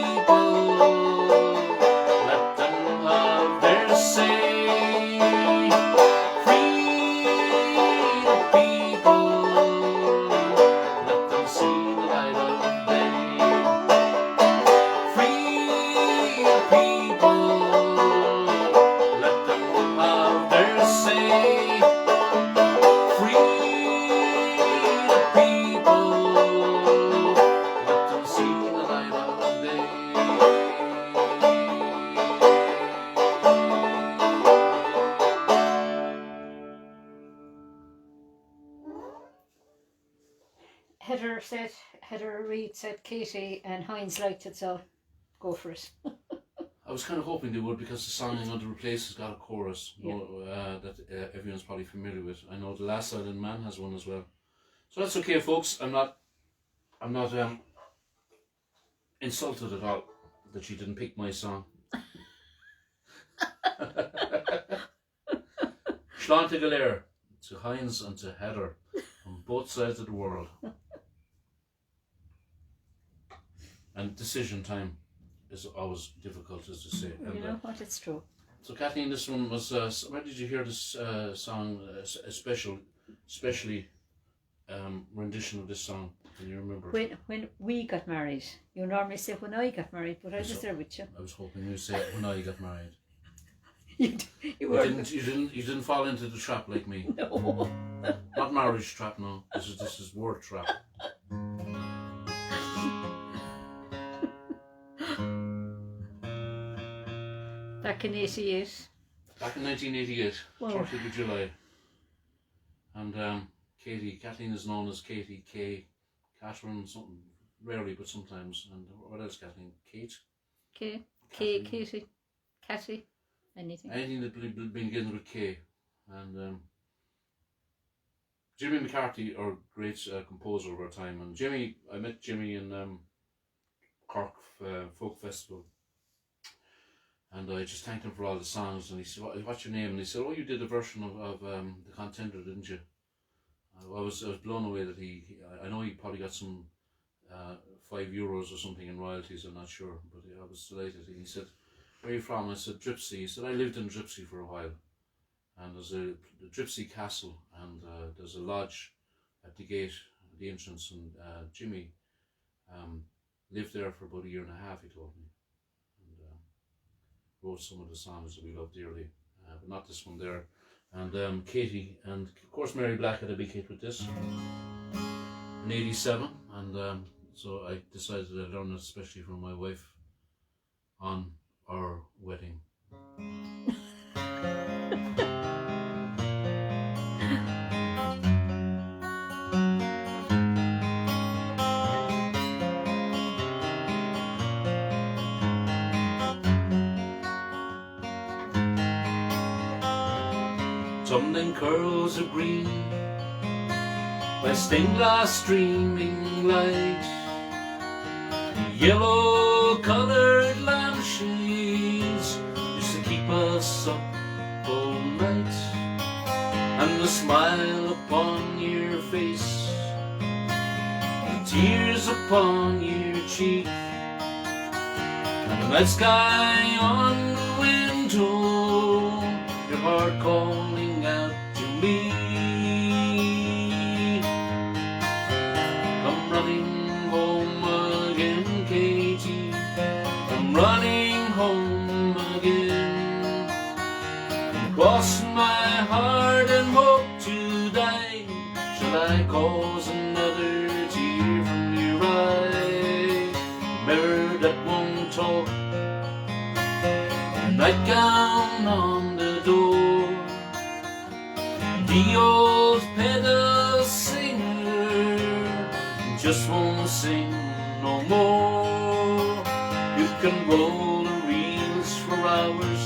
Heather Reid said Katie and Heinz liked it, so go for it. I was kind of hoping they would, because the song I'm going to replace has got a chorus that everyone's probably familiar with. I know the Last Island Man has one as well. So that's okay, folks. I'm not insulted at all that you didn't pick my song. Slán to Kelleher, to Heinz and to Heather on both sides of the world. And decision time is always difficult, as to say. You know what? It's true. So Kathleen, this one was. Where did you hear this song? Especially rendition of this song? Can you remember? When we got married. You normally say when I got married, but I was there with you. I was hoping you'd say when I got married. You didn't fall into the trap like me. No. Not marriage trap, no. This is word trap. Back in 88. Back in 1988, Wow. 30th of July. And Kathleen is known as Katie, K, Catherine, something, rarely, but sometimes. And what else, Kathleen? Kate? Katie, Cathy, anything. Anything that begins with K. And Jimmy McCarthy, our great composer of our time. And Jimmy, I met Jimmy in Cork Folk Festival. And I just thanked him for all the songs, and he said, "What's your name?" And he said, "Oh, you did a version of The Contender, didn't you?" I was blown away that I know he probably got some €5 or something in royalties, I'm not sure, but I was delighted. He said, "Where are you from?" I said, "Dripsey." He said, "I lived in Dripsey for a while, and there's a Dripsey Castle, and there's a lodge at the gate, the entrance, and Jimmy lived there for about a year and a half," he told me. Wrote some of the songs that we love dearly, but not this one there. And Katie, and of course Mary Black had a big hit with this in '87, and so I decided I'd learn it especially for my wife on our wedding. Tumbling curls of green by stained glass streaming light, yellow coloured lampshades used to keep us up all night, and the smile upon your face, the tears upon your cheek, and the night sky on the window, your heart calling out to me. I'm running home again, Katie. I'm running home again. Cross my heart and hope to die. Shall I cause another tear from your eye? Mirror that won't talk, nightgown on the door, the old pedal singer just won't sing no more. You can roll the reels for hours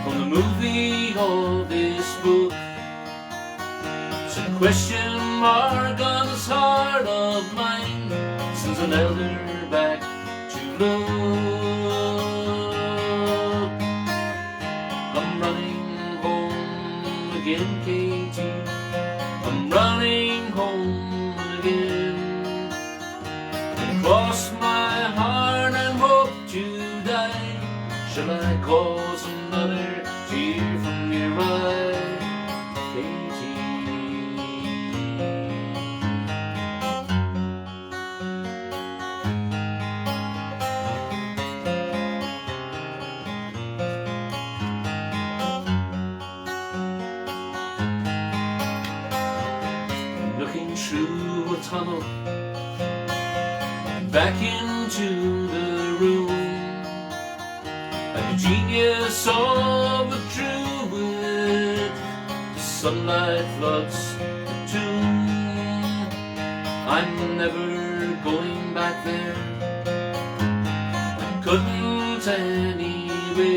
from the movie or this book. It's a question mark on this heart of mine, since an elder back to look. I'm running home again, Katie. I'm running home again. Cross my heart and hope to die. Shall I cause another tear from your eye, Katie? Looking through a tunnel back into the room, like a genius of a druid, the sunlight floods the tomb. I'm never going back there. I couldn't anyway,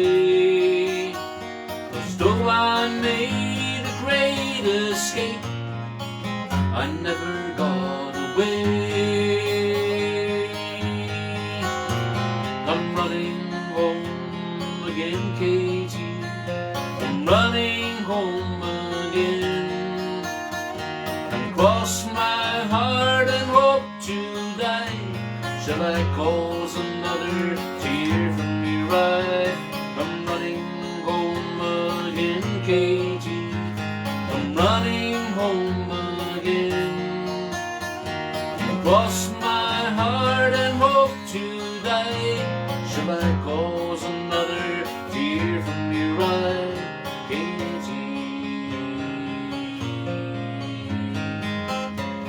'cause though I made a great escape, I never got away. I'm running home again, Katie. I'm running home again, and cross my heart and hope to die. Shall I cause another tear from your eye? I'm running home again, Katie. I'm running home again, cross my heart and hope to die. Shall I cause another tear from your eye, Katie?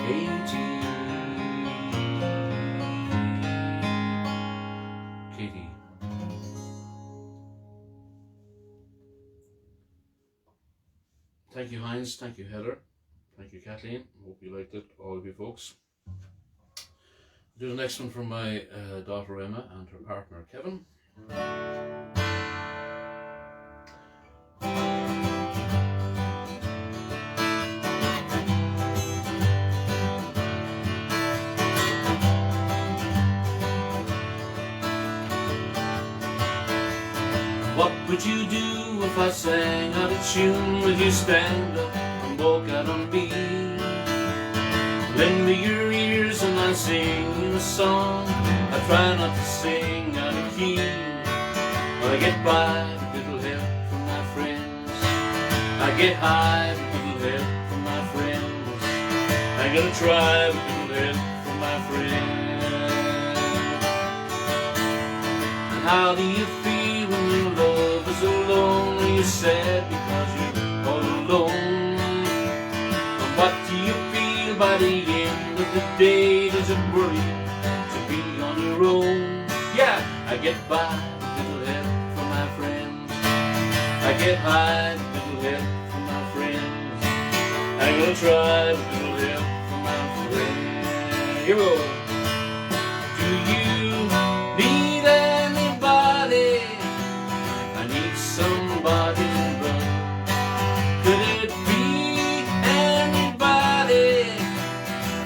Katie. Katie. Thank you, Heinz. Thank you, Heather. Thank you, Kathleen. Hope you liked it, all of you folks. I'll do the next one from my daughter Emma and her partner Kevin. What would you do if I sang out of tune? Would you stand up and walk out on me? Lend me your ears and I'll sing you a song. I try not to sing out of key, but I get by with little help from my friends. I get high with little help from my friends. I gotta try with little help from my friends. And how do you feel when your love is alone? Are you sad because you're all alone? And what do you feel by the end of the day? Does it worry you to be on your own? Yeah, I get by with little help from my friends. I get high with little help from my friends. I'm gonna try with little help from my friends. Here we go. Do you need anybody? I need somebody to love. Could it be anybody?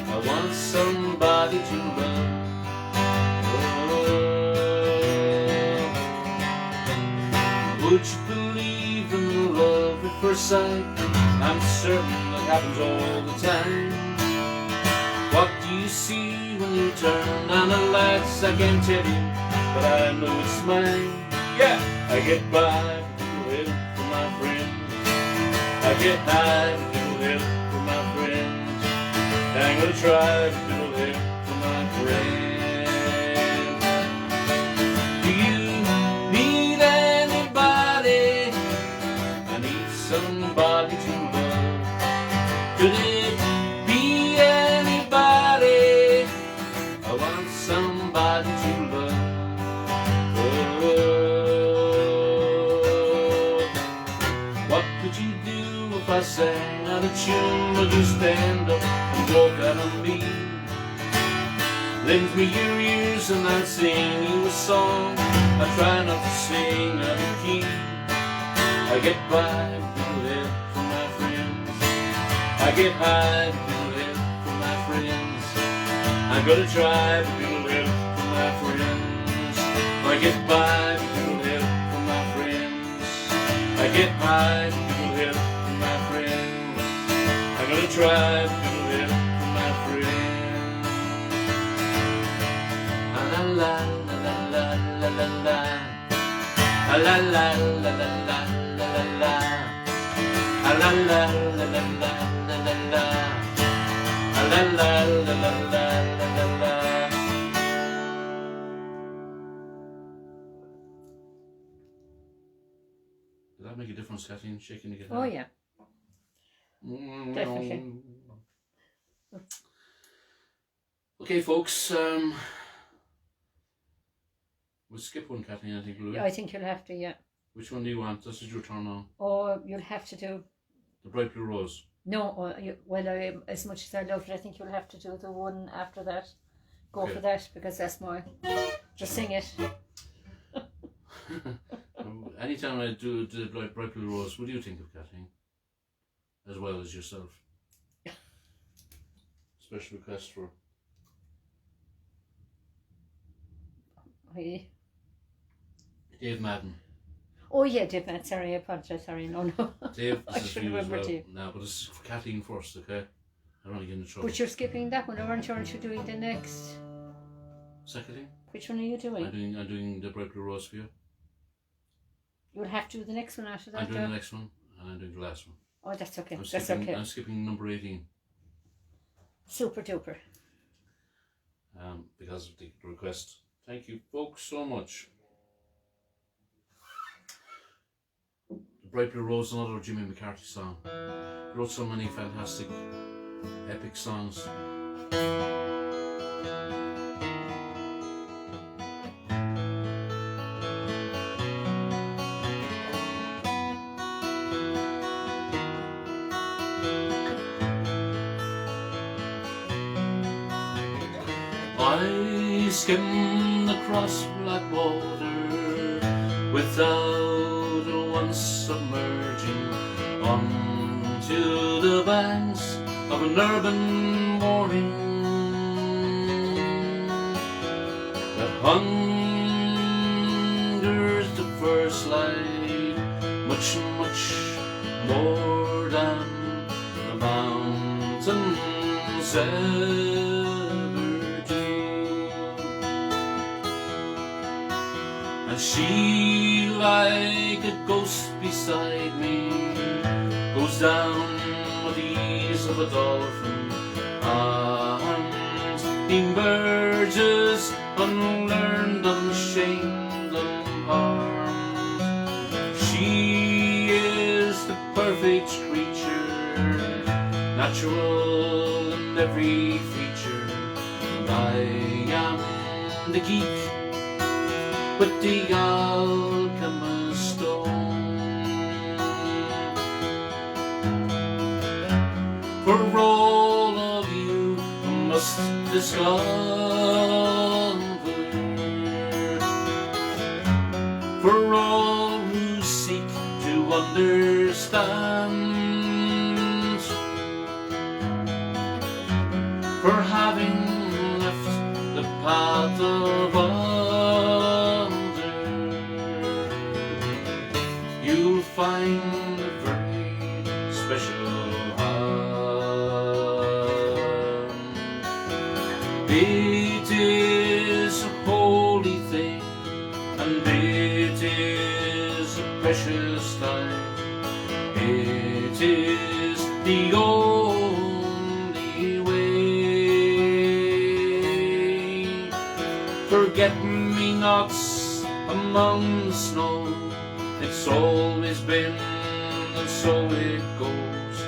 I want somebody to love. Would you believe in love at first sight? I'm certain that happens all the time. What do you see when you turn on the lights? I can't tell you, but I know it's mine. Yeah, I get by with little help from my friends. I get high with little help from my friends. I'm gonna try with little help from my friends. Do you need anybody? I need somebody to love. Could it be anybody? I want somebody to love. What could you do if I sang out of tune? Would you stand up and walk out on me? Lend me your ears and I'll sing you a song. I try not to sing out of key. I get by with little help from my friends. I get high with little help from my friends. I'm gonna try with little help from my friends. I get by with little help from my friends. I get high with little help from my friends. I'm gonna try with little help from my friends. La la la la la la la la. La la la la la la la la. La la la la la la la la. La la la la la la la. Does that make a difference, Kathleen, shaking the guitar? Oh yeah, definitely. Okay, folks, we'll skip one, Kathleen, I think, will we? I think you'll have to, yeah. Which one do you want? This is your turn now. Or you'll have to do The Bright Blue Rose. No, as much as I love it, I think you'll have to do the one after that. Go Okay. for that, because that's more. Just sing it. Anytime I do the Bright Blue Rose, what do you think of Kathleen? As well as yourself. Special request for Hey. Dave Madden. Oh yeah, Dave Madden. Sorry, I apologize. Sorry, no. Dave, I this is should for you as remember well. Dave. No, but this is for Kathleen first, okay? I don't want to get into trouble. But you're skipping that one, aren't you doing the next? Secondly, Which one are you doing? I'm doing the Bright Blue Rose for you. You'll have to do the next one after that. I'm doing the next one, and I'm doing the last one. Oh, that's okay. I'm That's okay. I'm skipping number 18. Super duper. Because of the request. Thank you, folks, so much. The Bright Blue Rose is another Jimmy McCarthy song. He wrote so many fantastic, epic songs. I skimmed across black water without once submerging onto the banks of an urban morning that hungers the first light much, much more than the mountains ever do. And she, like a ghost beside me, goes down with the ease of a dolphin and emerges unlearned, unshamed, unharmed. She is the perfect creature, natural in every feature, and I am the geek with the alchemist's stone. For all of you must discover, for all who seek to understand, for having left the path of wonder, you'll find a very special hand. It is a holy thing, and it is a precious time. It is the only way. Forget-me-nots among the snow, it's always been, and so it goes,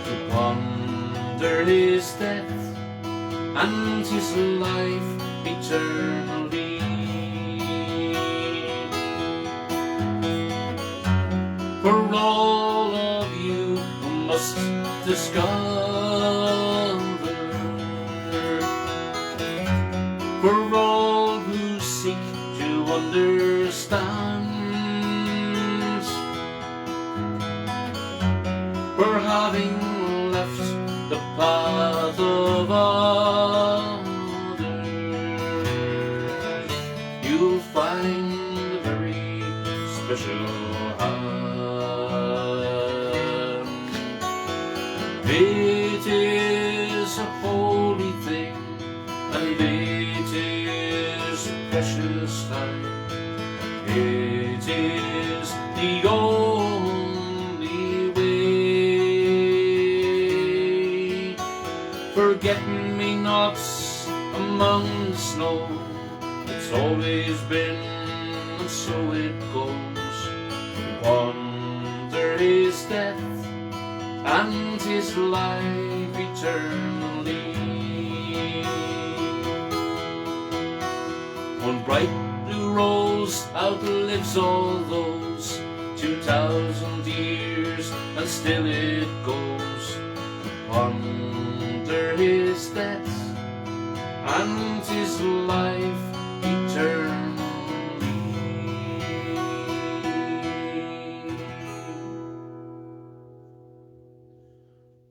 to ponder his death and his life eternally. For all of you who must discover, for all who seek to understand, for having left the path of others, you'll find a very special hand. It is a holy thing, and it is a precious time. It is the only way. Forget-me-nots among the snow, it's always been, and so it goes, to ponder his death and his life eternally. One bright blue rose outlives all those 2,000 years, and still it goes, ponder his death and his life eternally.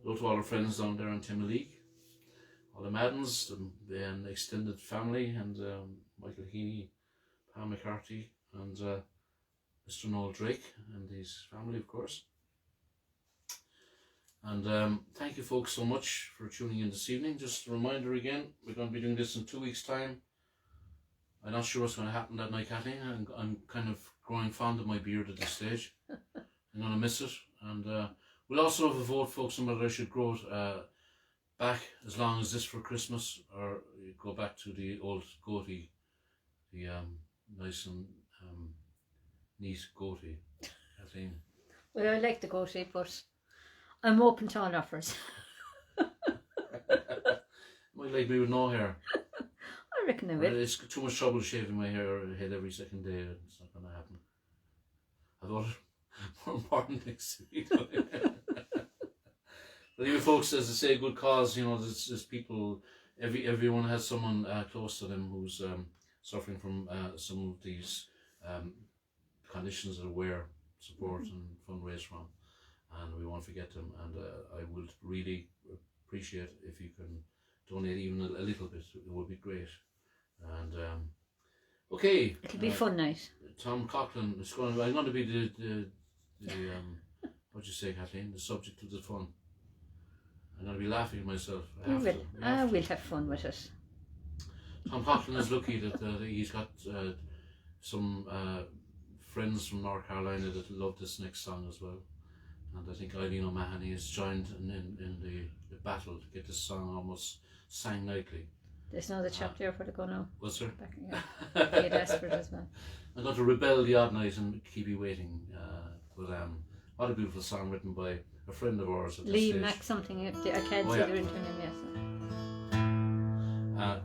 Hello to all our friends down there in Timaleek, all the Maddens, the extended family, and Michael Heaney, Pam McCarthy, and Mr. Noel Drake and his family, of course. And thank you folks so much for tuning in this evening. Just a reminder again, we're going to be doing this in 2 weeks' time. I'm not sure what's going to happen that night, Kathleen. I'm kind of growing fond of my beard at this stage. I'm going to miss it. And we'll also have a vote, folks, on whether I should grow it back as long as this for Christmas, or go back to the old goatee, the nice and neat goatee, Kathleen. Well, I like the goatee, but I'm open to all offers. Might like me with no hair. I reckon I will. It's too much trouble shaving my head every second day. It's not going to happen. I thought it more important things to be doing. But anyway, folks, as I say, good cause. You know, there's people. Everyone has someone close to them who's suffering from some of these conditions that we're support and fundraise from, and we won't forget them. And I would really appreciate if you can donate even a little bit. It would be great. And okay, It'll be a fun night. Tom Coughlin is going. I'm going to be the what do you say, Kathleen? The subject of the fun. I'm going to be laughing at myself. We will. We'll have fun with it. Tom Coughlin is lucky that he's got some friends from North Carolina that love this next song as well. And I think Eileen O'Mahony has joined in the battle to get this song almost sang nightly. There's another chap there for the go now. Was there? Back, yeah. Be desperate as well. I'm going to rebel the odd night and keep you waiting. But what a beautiful song written by a friend of ours at this Liam stage. Mack something. I can't see the into him, yes.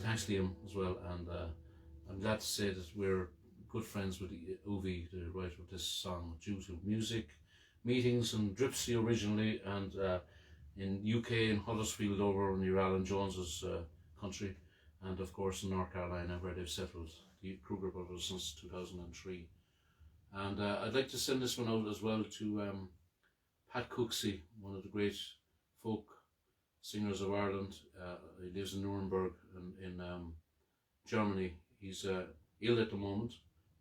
Thanks, Liam, as well. And I'm glad to say that we're good friends with Uvi, the writer of this song, due to music, meetings, and Dripsy originally, and in UK in Huddersfield over near Alan Jones's country, and of course in North Carolina where they've settled, the Kruger brothers, since 2003. And I'd like to send this one out as well to Pat Cooksey, one of the great folk singers of Ireland. He lives in Nuremberg in Germany. He's ill at the moment.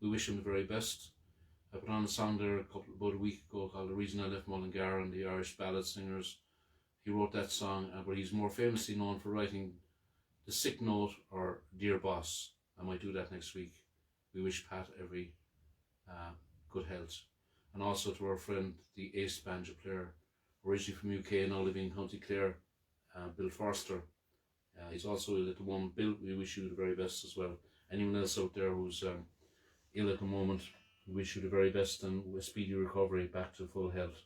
We wish him the very best. I put on a song there about a week ago called The Reason I Left Mullingar and the Irish Ballad Singers. He wrote that song, but he's more famously known for writing The Sick Note or Dear Boss. I might do that next week. We wish Pat every good health. And also to our friend, the ace banjo player, originally from UK, now living in County Clare, Bill Forster. He's also ill at the moment. Bill, we wish you the very best as well. Anyone else out there who's ill at the moment, we wish you the very best and a speedy recovery back to full health.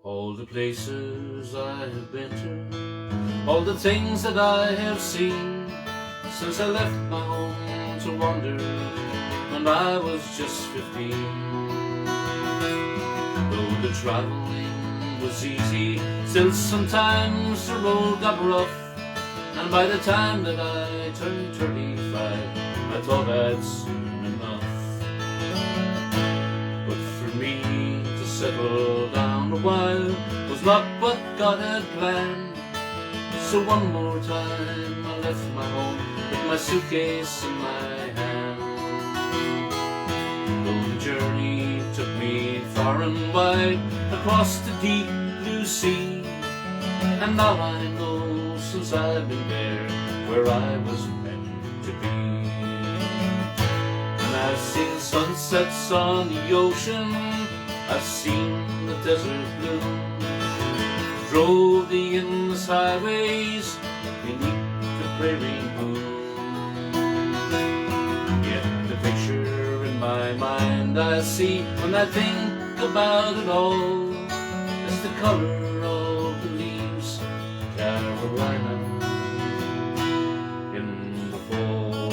All the places I have been to, all the things that I have seen, since I left my home to wander when I was just 15. Though the travelling was easy, still sometimes the road got rough, and by the time that I turned 35, I thought I'd seen enough. But for me to settle down a while was not what God had planned. So one more time I left my home with my suitcase in my hand. Though the journey took me far and wide across the deep blue sea, and now I know since I've been there where I was meant to be. And I've seen sunsets on the ocean, I've seen the desert bloom, drove the endless highways beneath the prairie moon. Yet the picture in my mind I see when I think about it all is the color of the leaves of Carolina in the fall.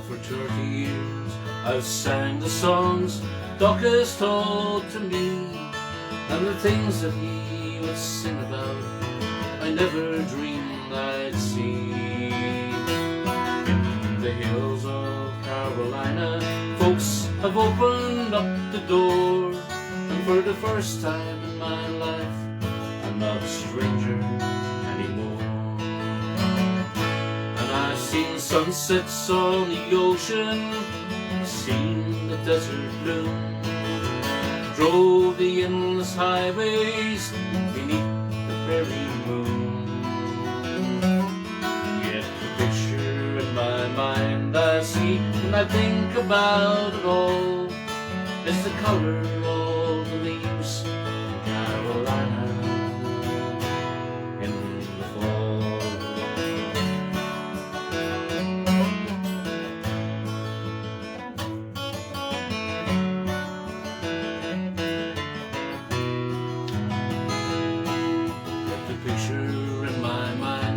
for 30 years I've sang the songs Doc has told to me, and the things that he would sing about I never dreamed I'd see. In the hills of Carolina, folks have opened up the door, and for the first time in my life I'm not a stranger anymore. And I've seen sunsets on the ocean, seen the desert bloom, drove the endless highways beneath the prairie moon. Yet the picture in my mind I see when I think about it all is the color of the leaves in Carolina in the fall.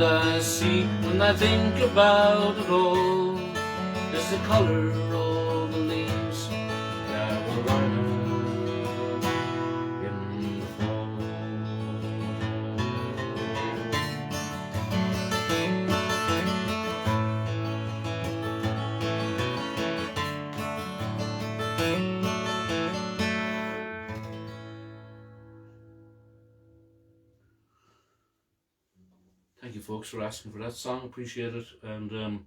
I see when I think about it all is the color of the leaves in Carolina in the fall. Thank you folks for asking for that song, appreciate it. And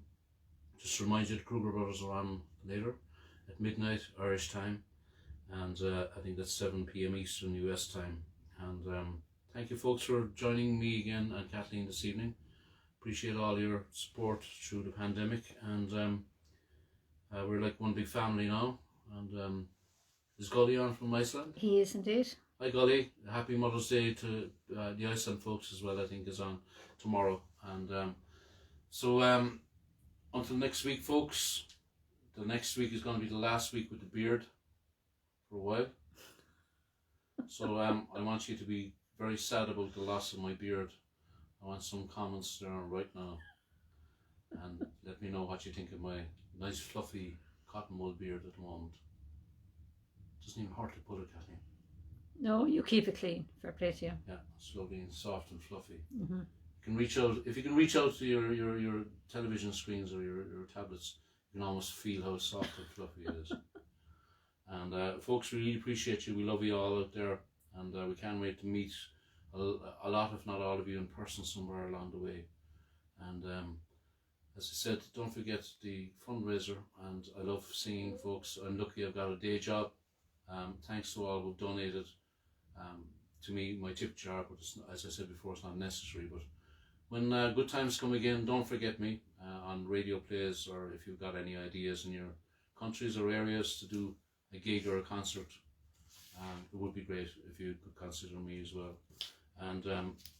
just to remind you, the Kruger Brothers are on later at midnight Irish time, and I think that's 7 p.m. Eastern US time. And thank you folks for joining me again and Kathleen this evening. Appreciate all your support through the pandemic, and we're like one big family now. And is Gully on from Iceland? He is indeed. Hi Gully, happy Mother's Day to the Iceland folks as well. I think is on tomorrow. And so until next week folks, the next week is going to be the last week with the beard for a while. So I want you to be very sad about the loss of my beard. I want some comments there right now, and let me know what you think of my nice fluffy cotton wool beard at the moment. Doesn't even hurt to put it, Kathleen. No, you keep it clean. Fair play to you. Yeah, it's lovely and soft and fluffy. Mm-hmm. You can reach out, if you can reach out to your television screens or your tablets, you can almost feel how soft and fluffy it is. And folks, we really appreciate you. We love you all out there, and we can't wait to meet a lot, if not all of you, in person somewhere along the way. And as I said, don't forget the fundraiser, and I love seeing folks. I'm lucky I've got a day job. Thanks to all who've donated to me, my tip jar, but it's, as I said before, it's not necessary. But when good times come again, don't forget me on radio plays, or if you've got any ideas in your countries or areas to do a gig or a concert, it would be great if you could consider me as well. And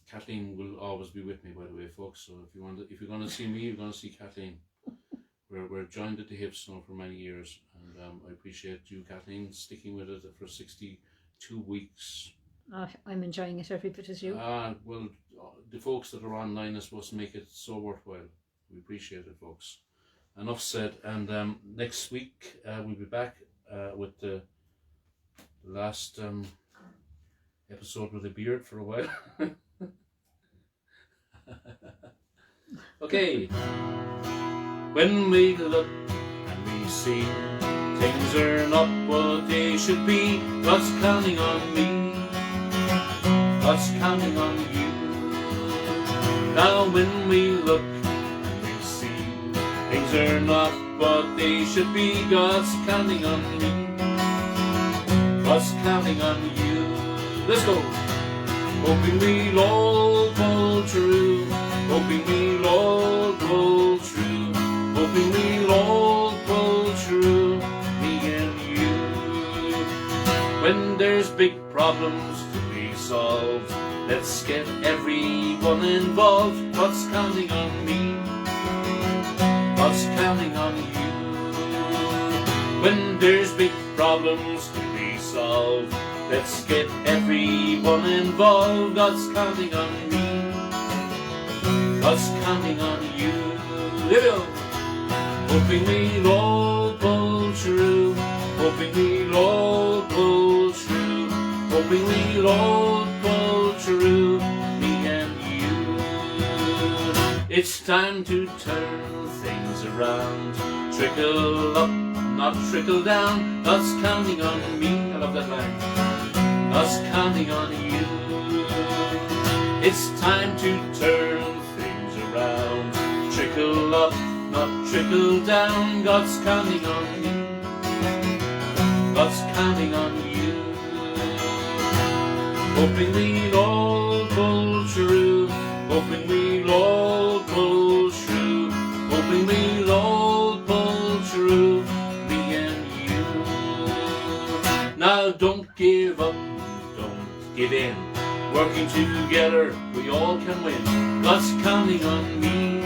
Kathleen will always be with me, by the way, folks. So if you're going to see me, you're going to see Kathleen. We're joined at the hips now for many years, and I appreciate you, Kathleen, sticking with it for 62 weeks. I'm enjoying it every bit as you. Well, the folks that are online are supposed to make it so worthwhile. We appreciate it, folks. Enough said. And next week we'll be back with the last episode with a beard for a while. Okay. When we look and we see things are not what they should be, God's counting on me, God's counting on you. Now when we look and we see things are not what they should be, God's counting on me, God's counting on you. Let's go. Hoping we'll all pull true, hoping we'll all pull true, hoping we'll all pull true, me and you. When there's big problems to be solved, let's get everyone involved. God's counting on me, God's counting on you. When there's big problems to be solved, let's get everyone involved. God's counting on me, God's counting on you. Live it. hoping we'll all pull through, hoping we'll all pull through, hoping we'll all pull through, me and you. It's time to turn things around, trickle up, not trickle down. God's counting on me, I love that line. God's counting on you. It's time to turn things around, trickle up, not trickle down. God's counting on me, God's counting on you. Hoping we'll all pull through, hoping we'll all pull through, hoping we'll all pull through, me and you. Now don't give up, don't give in, working together we all can win. God's counting on me,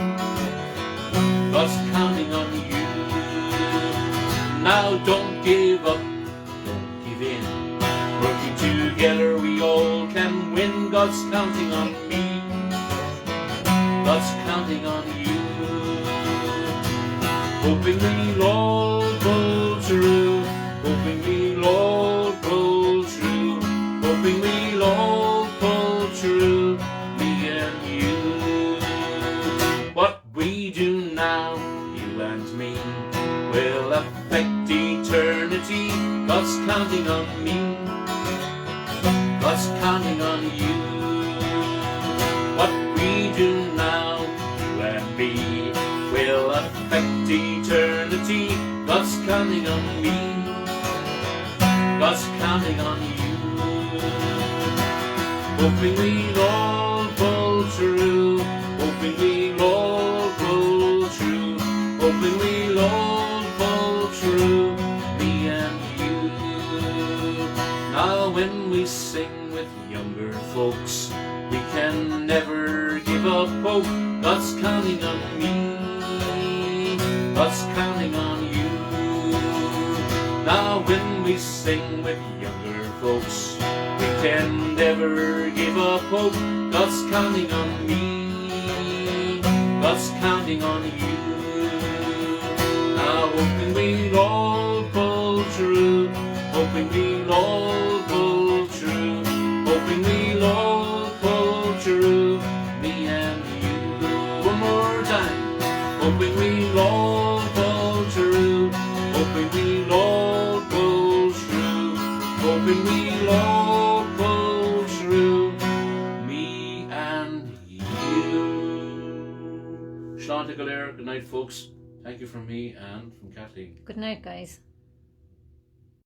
God's counting on you. Now don't give up, don't give in, working together we all can win. God's counting on me, God's counting on you. Hoping we'll all pull through, hoping we'll all pull through, hoping we'll all pull through, me and you. What we do now, you and me, will affect eternity. God's counting on me, God's counting on you. What we do now, you and me, will affect eternity. God's counting on me, God's counting on you. Hoping we'll all pull through, hoping we'll all pull through, hoping we'll all pull through, me and you. Now when we sing with younger folks, we can never give up hope. God's counting on me, God's counting on you. Now when we sing with younger folks, we can never give up hope. God's counting on me, God's counting on you. Now hoping we'll all pull through, hoping we'll all pull through, hoping we'll all pull through, me and you. One more time. Hoping we'll all pull through, hoping we'll all pull through, hoping we'll all pull through, me and you. Sean to Kelleher, good night folks. Thank you from me and from Kathleen. Good night, guys.